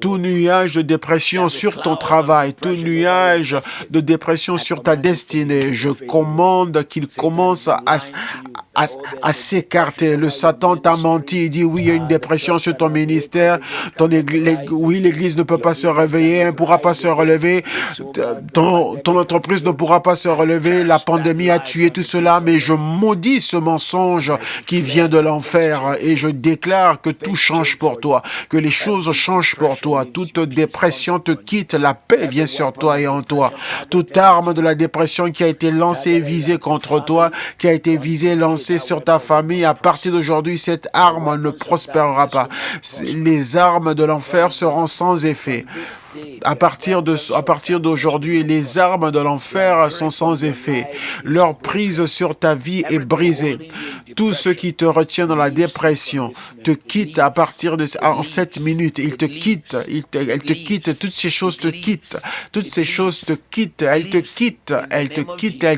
tout nuage de dépression sur ton travail, tout nuage de dépression sur ta destinée, je commande qu'il commence à s'écarter. Le Satan t'a menti, il dit oui, il y a une dépression sur ton ministère, oui, l'Église ne peut pas se réveiller, elle ne pourra pas se relever, ton entreprise ne pourra pas se relever, la pandémie a tué tout cela, mais je maudis ce mensonge qui vient de l'enfer et je déclare que tout change pour toi, que les choses changent pour toi, toute dépression te quitte, la paix vient sur toi et en toi. Toute arme de la dépression qui a été lancée et visée contre toi, qui a été visée et lancée sur ta famille, à partir d'aujourd'hui, cette arme ne prospérera pas. Les armes de l'enfer seront sans effet. À partir d'aujourd'hui, les armes de l'enfer sont sans effet. Leur prise sur ta vie est brisée. Tout ce qui te retient dans la dépression te quitte à partir en 7 minutes. Il te quitte, elle te quitte, toutes ces choses te quittent. Toutes ces choses te quittent, elles te quittent, elles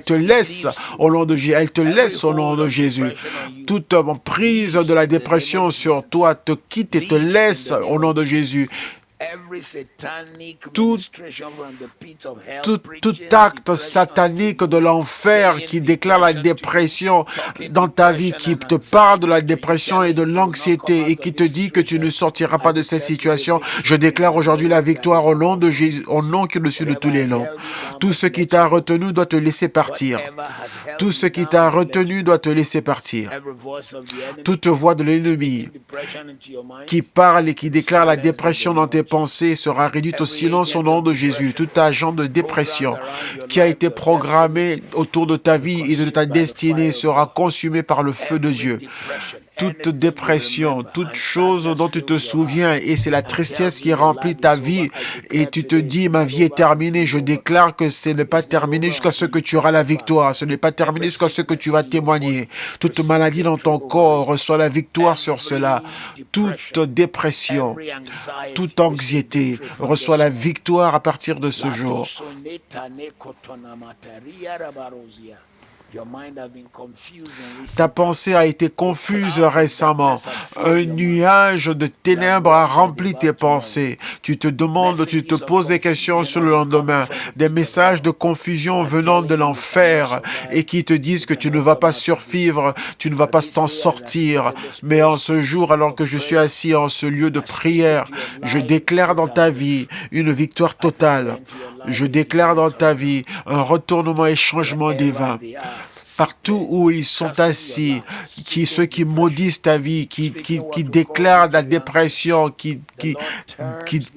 te laissent au nom de Jésus. Elles te laissent au nom de Jésus. Toute prise de la dépression sur toi te quitte et te laisse au nom de Jésus. Tout acte satanique de l'enfer qui déclare la dépression dans ta vie, qui te parle de la dépression et de l'anxiété et qui te dit que tu ne sortiras pas de cette situation, je déclare aujourd'hui la victoire au nom de Jésus, au nom qui est au-dessus de tous les noms. Tout ce qui t'a retenu doit te laisser partir. Tout ce qui t'a retenu doit te laisser partir. Toute voix de l'ennemi qui parle et qui déclare la dépression dans tes pensée sera réduite au silence au nom de Jésus. Tout agent de dépression qui a été programmé autour de ta vie et de ta destinée sera consumé par le feu de Dieu. Toute dépression, toute chose dont tu te souviens et c'est la tristesse qui remplit ta vie et tu te dis ma vie est terminée, je déclare que ce n'est pas terminé jusqu'à ce que tu auras la victoire, ce n'est pas terminé jusqu'à ce que tu vas témoigner. Toute maladie dans ton corps reçoit la victoire sur cela. Toute dépression, toute anxiété reçoit la victoire à partir de ce jour. Ta pensée a été confuse récemment. Un nuage de ténèbres a rempli tes pensées. Tu te demandes, tu te poses des questions sur le lendemain. Des messages de confusion venant de l'enfer et qui te disent que tu ne vas pas survivre, tu ne vas pas t'en sortir. Mais en ce jour, alors que je suis assis en ce lieu de prière, je déclare dans ta vie une victoire totale. Je déclare dans ta vie un retournement et changement divin. Partout où ils sont assis, ceux qui maudissent ta vie, qui déclarent la dépression, qui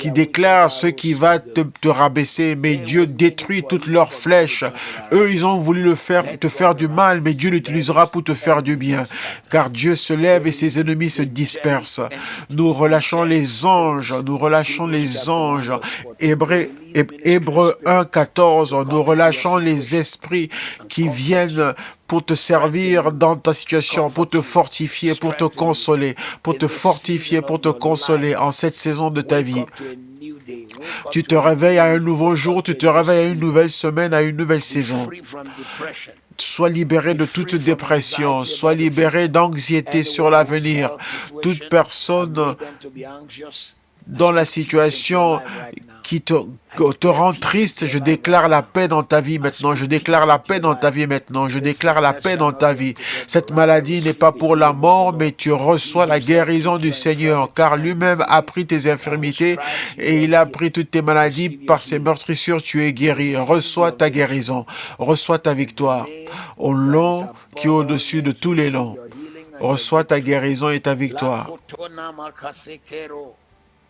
déclarent ce qui va te rabaisser, mais Dieu détruit toutes leurs flèches. Eux, ils ont voulu te faire du mal, mais Dieu l'utilisera pour te faire du bien, car Dieu se lève et ses ennemis se dispersent. Nous relâchons les anges, Hébreux 1:14, nous relâchons les esprits qui viennent pour te servir dans ta situation, pour te fortifier, pour te consoler, pour te fortifier, pour te consoler en cette saison de ta vie. Tu te réveilles à un nouveau jour, tu te réveilles à une nouvelle semaine, à une nouvelle saison. Sois libéré de toute dépression, sois libéré d'anxiété sur l'avenir. Toute personne dans la situation qui te rend triste, je déclare la paix dans ta vie maintenant, je déclare la paix dans ta vie maintenant, je déclare la paix dans ta vie. Cette maladie n'est pas pour la mort, mais tu reçois la guérison du Seigneur, car lui-même a pris tes infirmités et il a pris toutes tes maladies. Par ses meurtrissures, tu es guéri. Reçois ta guérison, reçois ta victoire. Au nom qui est au-dessus de tous les noms, reçois ta guérison et ta victoire.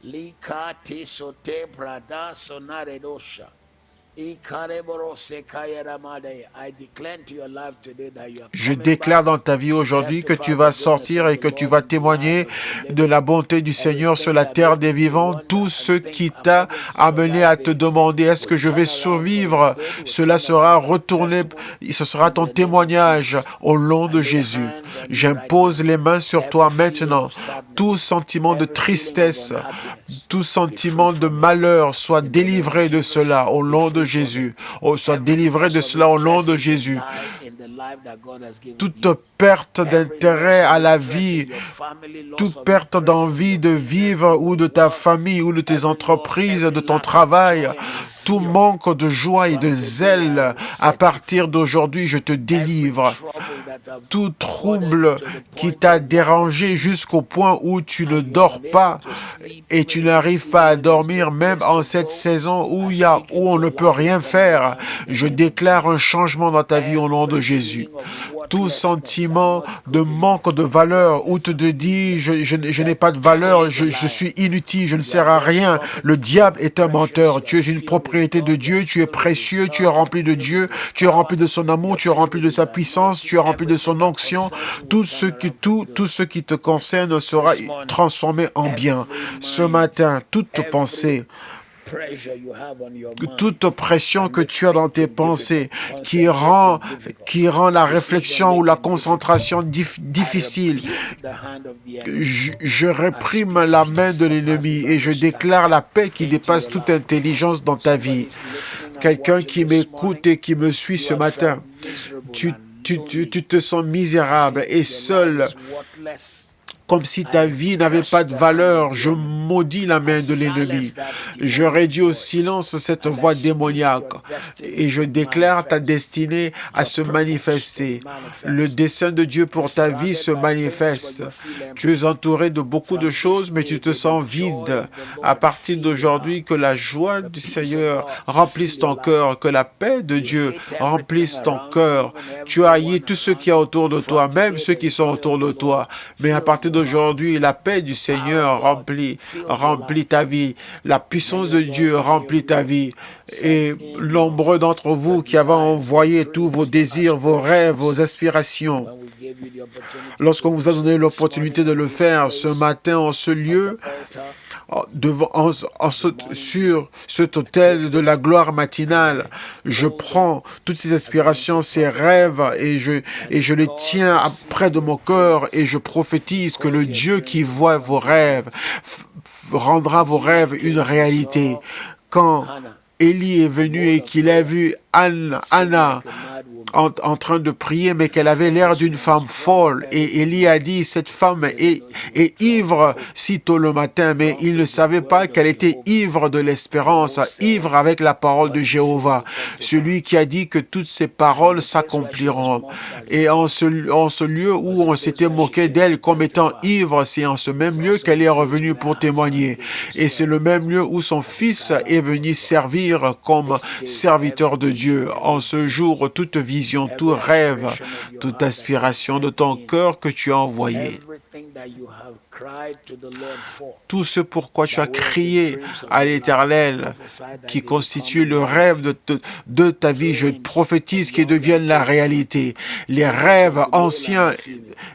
Likati sote brada sonare dosha. Je déclare dans ta vie aujourd'hui que tu vas sortir et que tu vas témoigner de la bonté du Seigneur sur la terre des vivants. Tout ce qui t'a amené à te demander est-ce que je vais survivre, cela sera retourné, ce sera ton témoignage au nom de Jésus. J'impose les mains sur toi maintenant. Tout sentiment de tristesse, tout sentiment de malheur soit délivré de cela au nom de Jésus. Soit délivré de cela au nom de Jésus. Toute perte d'intérêt à la vie, toute perte d'envie de vivre ou de ta famille ou de tes entreprises, de ton travail, tout manque de joie et de zèle, à partir d'aujourd'hui, je te délivre. Tout trouble qui t'a dérangé jusqu'au point où tu ne dors pas et tu n'arrives pas à dormir, même en cette saison où on ne peut rien faire, je déclare un changement dans ta vie au nom de Jésus. Tout sentiment de manque de valeur, où tu te dis, je n'ai pas de valeur, je suis inutile, je ne sers à rien. Le diable est un menteur. Tu es une propriété de Dieu, tu es précieux, tu es rempli de Dieu, tu es rempli de son amour, tu es rempli de sa puissance, tu es rempli de son onction. Tout ce qui te concerne sera transformé en bien. Ce matin, toute pensée, toute pression que tu as dans tes pensées qui rend la réflexion ou la concentration difficile, je réprime la main de l'ennemi et je déclare la paix qui dépasse toute intelligence dans ta vie. Quelqu'un qui m'écoute et qui me suit ce matin, tu te sens misérable et seul, comme si ta vie n'avait pas de valeur. Je maudis la main de l'ennemi. Je réduis au silence cette voix démoniaque et je déclare ta destinée à se manifester. Le dessein de Dieu pour ta vie se manifeste. Tu es entouré de beaucoup de choses, mais tu te sens vide. À partir d'aujourd'hui, que la joie du Seigneur remplisse ton cœur, que la paix de Dieu remplisse ton cœur. Tu as haï tout ce qu'il y a autour de toi, même ceux qui sont autour de toi. Mais à partir d'aujourd'hui, la paix du Seigneur remplit ta vie. La puissance de Dieu remplit ta vie. Et nombreux d'entre vous qui avez envoyé tous vos désirs, vos rêves, vos aspirations, lorsqu'on vous a donné l'opportunité de le faire ce matin en ce lieu, sur cet autel de la gloire matinale, je prends toutes ces aspirations, ces rêves et je les tiens près de mon cœur et je prophétise que le Dieu qui voit vos rêves rendra vos rêves une réalité. Quand Élie est venu et qu'il a vu Anna en train de prier, mais qu'elle avait l'air d'une femme folle. Et Élie a dit, cette femme est ivre si tôt le matin, mais il ne savait pas qu'elle était ivre de l'espérance, ivre avec la parole de Jéhovah, celui qui a dit que toutes ces paroles s'accompliront. Et en ce lieu où on s'était moqué d'elle comme étant ivre, c'est en ce même lieu qu'elle est revenue pour témoigner. Et c'est le même lieu où son fils est venu servir comme serviteur de Dieu. En ce jour, toute vision, tout rêve, toute aspiration de ton cœur que tu as envoyé, tout ce pourquoi tu as crié à l'Éternel, qui constitue le rêve de ta vie, je prophétise qu'ils deviennent la réalité. Les rêves anciens,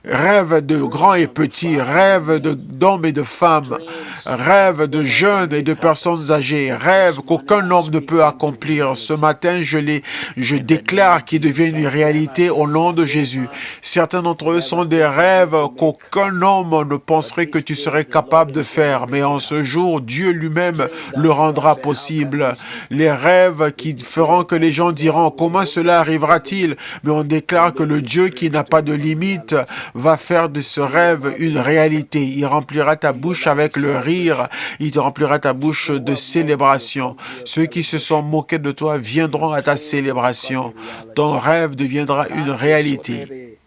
rêves de grands et petits, rêves d'hommes et de femmes, rêves de jeunes et de personnes âgées, rêves qu'aucun homme ne peut accomplir. Ce matin, je déclare qu'ils deviennent une réalité au nom de Jésus. Certains d'entre eux sont des rêves qu'aucun homme ne penserait que tu serais capable de faire, mais en ce jour, Dieu lui-même le rendra possible. Les rêves qui feront que les gens diront, comment cela arrivera-t-il? Mais on déclare que le Dieu qui n'a pas de limite va faire de ce rêve une réalité. Il remplira ta bouche avec le rire, il te remplira ta bouche de célébration. Ceux qui se sont moqués de toi viendront à ta célébration. Ton rêve deviendra une réalité.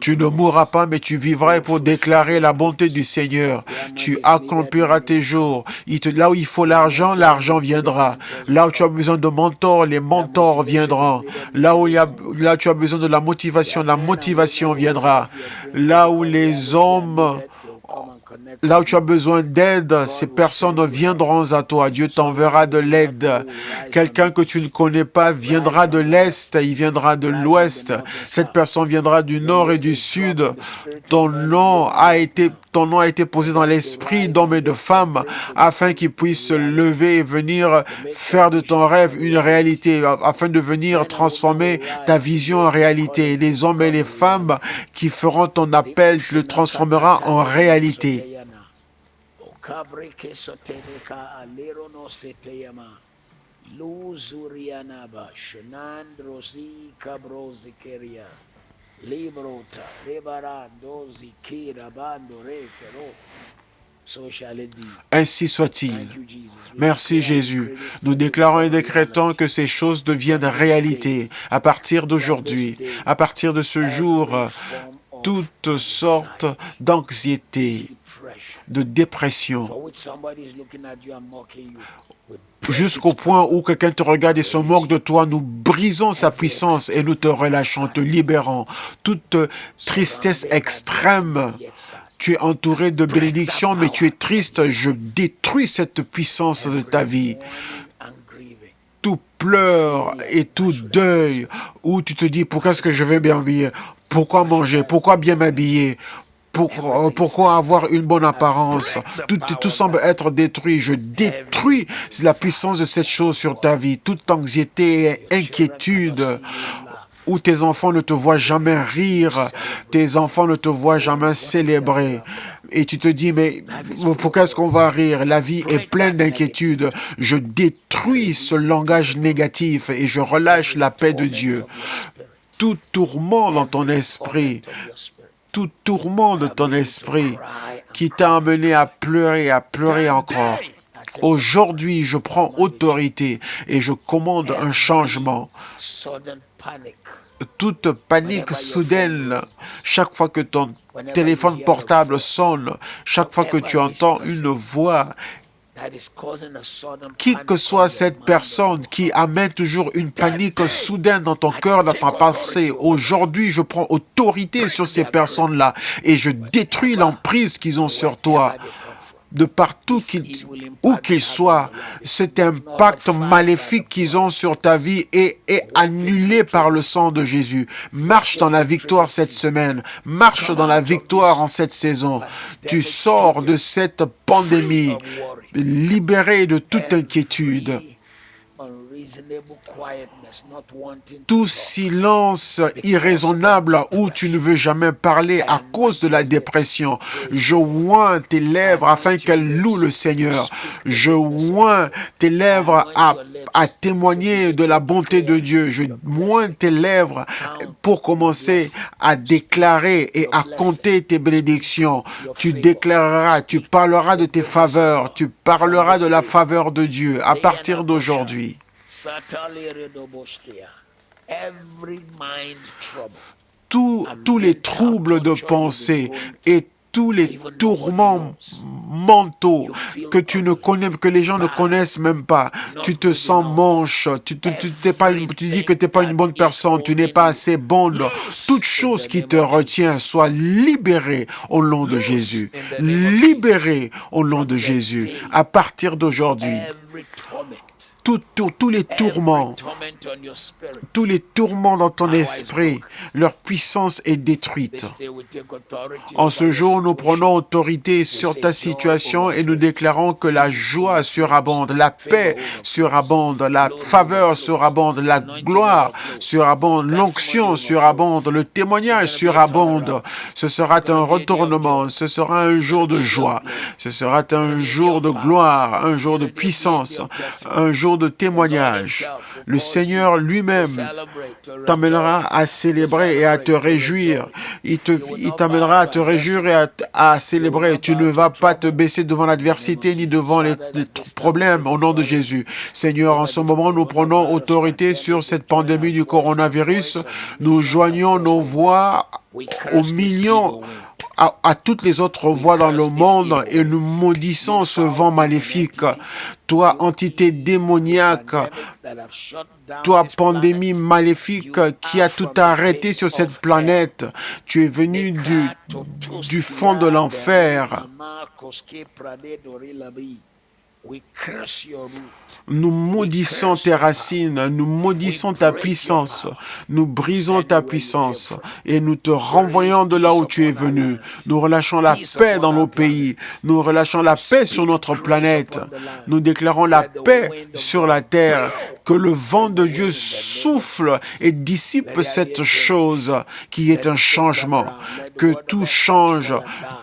Tu ne mourras pas, mais tu vivras pour déclarer la bonté du Seigneur. Tu accompliras tes jours. Là où il faut l'argent, l'argent viendra. Là où tu as besoin de mentors, les mentors viendront. Là où tu as besoin de la motivation viendra. Là où les hommes... Là où tu as besoin d'aide, ces personnes viendront à toi. Dieu t'enverra de l'aide. Quelqu'un que tu ne connais pas viendra de l'Est, il viendra de l'Ouest. Cette personne viendra du Nord et du Sud. Ton nom a été posé dans l'esprit d'hommes et de femmes afin qu'ils puissent se lever et venir faire de ton rêve une réalité, afin de venir transformer ta vision en réalité. Les hommes et les femmes qui feront ton appel le transformera en réalité. Ainsi soit-il. Merci Jésus. Nous déclarons et décrétons que ces choses deviennent réalité à partir d'aujourd'hui, à partir de ce jour. Toutes sortes d'anxiété, de dépression, jusqu'au point où quelqu'un te regarde et se moque de toi, nous brisons sa puissance et nous te relâchons, te libérons. Toute tristesse extrême, tu es entouré de bénédictions, mais tu es triste, je détruis cette puissance de ta vie. Tout pleur et tout deuil, où tu te dis, pourquoi est-ce que je vais bien m'habiller? Pourquoi manger? Pourquoi bien m'habiller? Pourquoi avoir une bonne apparence? Tout semble être détruit. Je détruis la puissance de cette chose sur ta vie. Toute anxiété et inquiétude, où tes enfants ne te voient jamais rire, tes enfants ne te voient jamais célébrer. Et tu te dis, mais pourquoi est-ce qu'on va rire? La vie est pleine d'inquiétudes. Je détruis ce langage négatif et je relâche la paix de Dieu. Tout tourment dans ton esprit, tout tourment de ton esprit qui t'a amené à pleurer encore. Aujourd'hui, je prends autorité et je commande un changement. Toute panique soudaine, chaque fois que ton téléphone portable sonne, chaque fois que tu entends une voix, qui que soit cette personne qui amène toujours une panique soudaine dans ton cœur, dans ta pensée, aujourd'hui, je prends autorité sur ces personnes-là et je détruis l'emprise qu'ils ont sur toi. De partout où qu'ils soient, cet impact maléfique qu'ils ont sur ta vie est annulé par le sang de Jésus. Marche dans la victoire cette semaine. Marche dans la victoire en cette saison. Tu sors de cette pandémie libéré de toute inquiétude. tout silence irraisonnable où tu ne veux jamais parler à cause de la dépression. Je oins tes lèvres afin qu'elles louent le Seigneur. Je oins tes lèvres à témoigner de la bonté de Dieu. Je oins tes lèvres pour commencer à déclarer et à compter tes bénédictions. Tu déclareras, tu parleras de tes faveurs, tu parleras de la faveur de Dieu à partir d'aujourd'hui. Tous les troubles de pensée et tous les tourments mentaux que les gens ne connaissent même pas. Tu te sens moche, tu dis que tu n'es pas une bonne personne, tu n'es pas assez bonne. Toute chose qui te retient soit libérée au nom de Jésus. Libérée au nom de Jésus. À partir d'aujourd'hui. Tous les tourments dans ton esprit, leur puissance est détruite. En ce jour, nous prenons autorité sur ta situation et nous déclarons que la joie surabonde, la paix surabonde, la faveur surabonde, la gloire surabonde, l'onction surabonde, le témoignage surabonde. Ce sera un retournement, ce sera un jour de joie, ce sera un jour de gloire, un jour de puissance, un jour de témoignage. Le Seigneur lui-même t'amènera à célébrer et à te réjouir. Il t'amènera à te réjouir et à célébrer. Tu ne vas pas te baisser devant l'adversité ni devant les problèmes au nom de Jésus. Seigneur, en ce moment, nous prenons autorité sur cette pandémie du coronavirus. Nous joignons nos voix aux millions à toutes les autres voix dans le monde et nous maudissons ce vent maléfique. Toi, entité démoniaque, toi, pandémie maléfique qui a tout arrêté sur cette planète, tu es venu du fond de l'enfer. Nous maudissons tes racines, nous maudissons ta puissance, nous brisons ta puissance et nous te renvoyons de là où tu es venu. Nous relâchons la paix dans nos pays, nous relâchons la paix sur notre planète, nous déclarons la paix sur la terre, que le vent de Dieu souffle et dissipe cette chose qui est un changement, que tout change,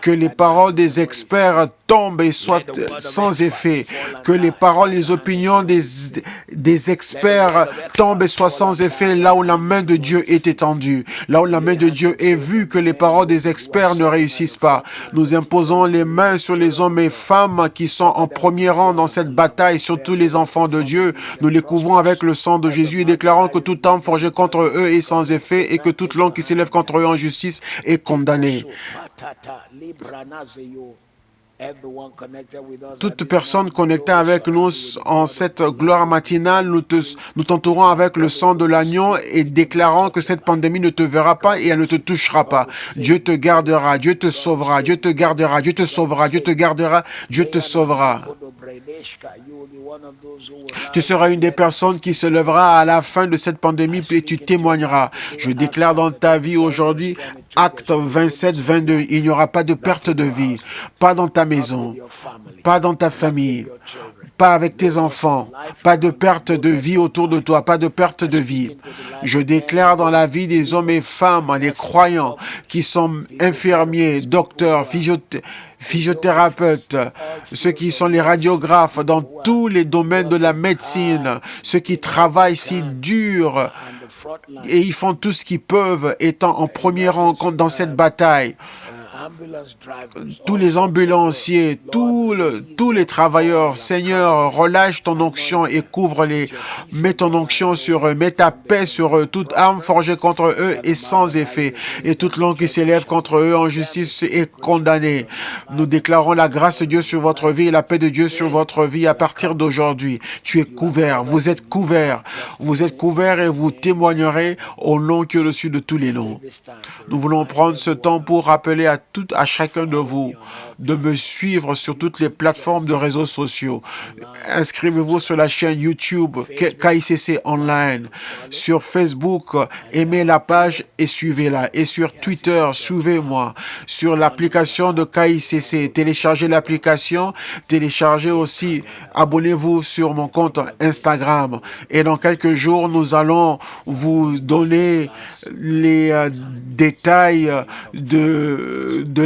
que les paroles des experts tombent et soient sans effet, que les paroles et les opinions des experts tombent et soient sans effet là où la main de Dieu est étendue, là où la main de Dieu est vue, que les paroles des experts ne réussissent pas. Nous imposons les mains sur les hommes et femmes qui sont en premier rang dans cette bataille, sur tous les enfants de Dieu. Nous les couvrons avec le sang de Jésus et déclarons que toute arme forgée contre eux est sans effet et que toute langue qui s'élève contre eux en justice est condamnée. Toute personne connectée avec nous en cette gloire matinale, nous t'entourons avec le sang de l'agneau et déclarons que cette pandémie ne te verra pas et elle ne te touchera pas. Dieu te gardera, Dieu te sauvera, Dieu te gardera, Dieu te sauvera, Dieu te gardera, Dieu te sauvera. Tu seras une des personnes qui se lèvera à la fin de cette pandémie et tu témoigneras. Je déclare dans ta vie aujourd'hui, Acte 27, 22, il n'y aura pas de perte de vie, pas dans ta maison, pas dans ta famille, pas avec tes enfants, pas de perte de vie autour de toi, pas de perte de vie. Je déclare dans la vie des hommes et femmes, les croyants qui sont infirmiers, docteurs, physiothérapeutes, ceux qui sont les radiographes dans tous les domaines de la médecine, ceux qui travaillent si dur et ils font tout ce qu'ils peuvent étant en premier rang dans cette bataille. Tous les ambulanciers, tous les travailleurs, Seigneur, relâche ton onction et couvre-les. Mets ton onction sur eux, mets ta paix sur eux. Toute arme forgée contre eux est sans effet. Et toute langue qui s'élève contre eux en justice est condamnée. Nous déclarons la grâce de Dieu sur votre vie et la paix de Dieu sur votre vie à partir d'aujourd'hui. Tu es couvert, vous êtes couvert. Vous êtes couvert et vous témoignerez au nom qui est au-dessus de tous les noms. Nous voulons prendre ce temps pour rappeler à à chacun de vous de me suivre sur toutes les plateformes de réseaux sociaux. Inscrivez-vous sur la chaîne YouTube KICC Online. Sur Facebook, aimez la page et suivez-la. Et sur Twitter, suivez-moi. Sur l'application de KICC, téléchargez l'application. Téléchargez aussi, abonnez-vous sur mon compte Instagram. Et dans quelques jours, nous allons vous donner les détails de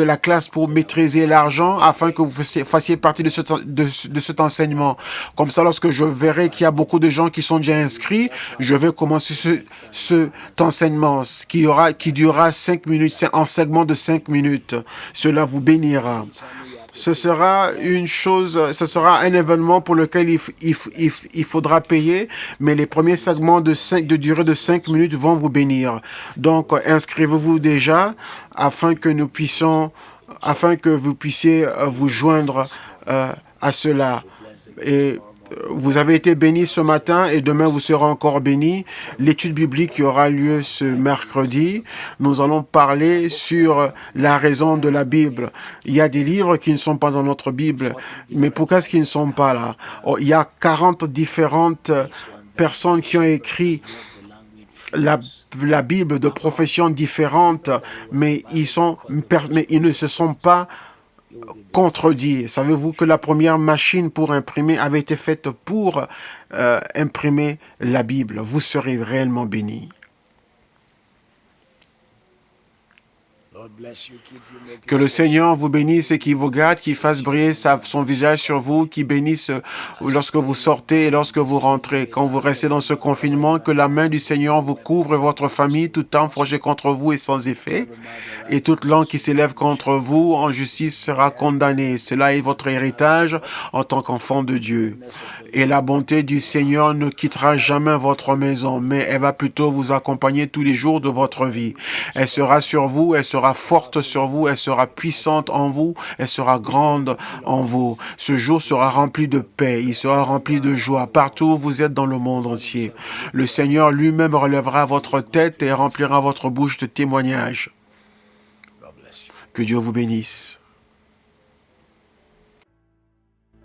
la classe pour maîtriser l'argent afin que vous fassiez partie de cet enseignement. Comme ça, lorsque je verrai qu'il y a beaucoup de gens qui sont déjà inscrits, je vais commencer cet enseignement qui durera 5 minutes, c'est un segment de 5 minutes. Cela vous bénira. Ce sera un événement pour lequel il faudra payer, mais les premiers segments de durée de 5 minutes vont vous bénir. Donc, inscrivez-vous déjà afin que vous puissiez vous joindre à cela. Et vous avez été bénis ce matin et demain vous serez encore bénis. L'étude biblique qui aura lieu ce mercredi, nous allons parler sur la raison de la Bible. Il y a des livres qui ne sont pas dans notre Bible, mais pourquoi est-ce qu'ils ne sont pas là? Il y a 40 différentes personnes qui ont écrit la Bible de professions différentes, mais ils ne se sont pas contredit. Savez-vous que la première machine pour imprimer avait été faite pour imprimer la Bible? Vous serez réellement bénis. Que le Seigneur vous bénisse et qu'il vous garde, qu'il fasse briller son visage sur vous, qu'il bénisse lorsque vous sortez et lorsque vous rentrez. Quand vous restez dans ce confinement, que la main du Seigneur vous couvre et votre famille, tout temps forgé contre vous est sans effet. Et toute langue qui s'élève contre vous en justice sera condamnée. Cela est votre héritage en tant qu'enfant de Dieu. Et la bonté du Seigneur ne quittera jamais votre maison, mais elle va plutôt vous accompagner tous les jours de votre vie. Elle sera sur vous, elle sera forte sur vous, elle sera puissante en vous, elle sera grande en vous. Ce jour sera rempli de paix, il sera rempli de joie partout où vous êtes dans le monde entier. Le Seigneur lui-même relèvera votre tête et remplira votre bouche de témoignages. Que Dieu vous bénisse.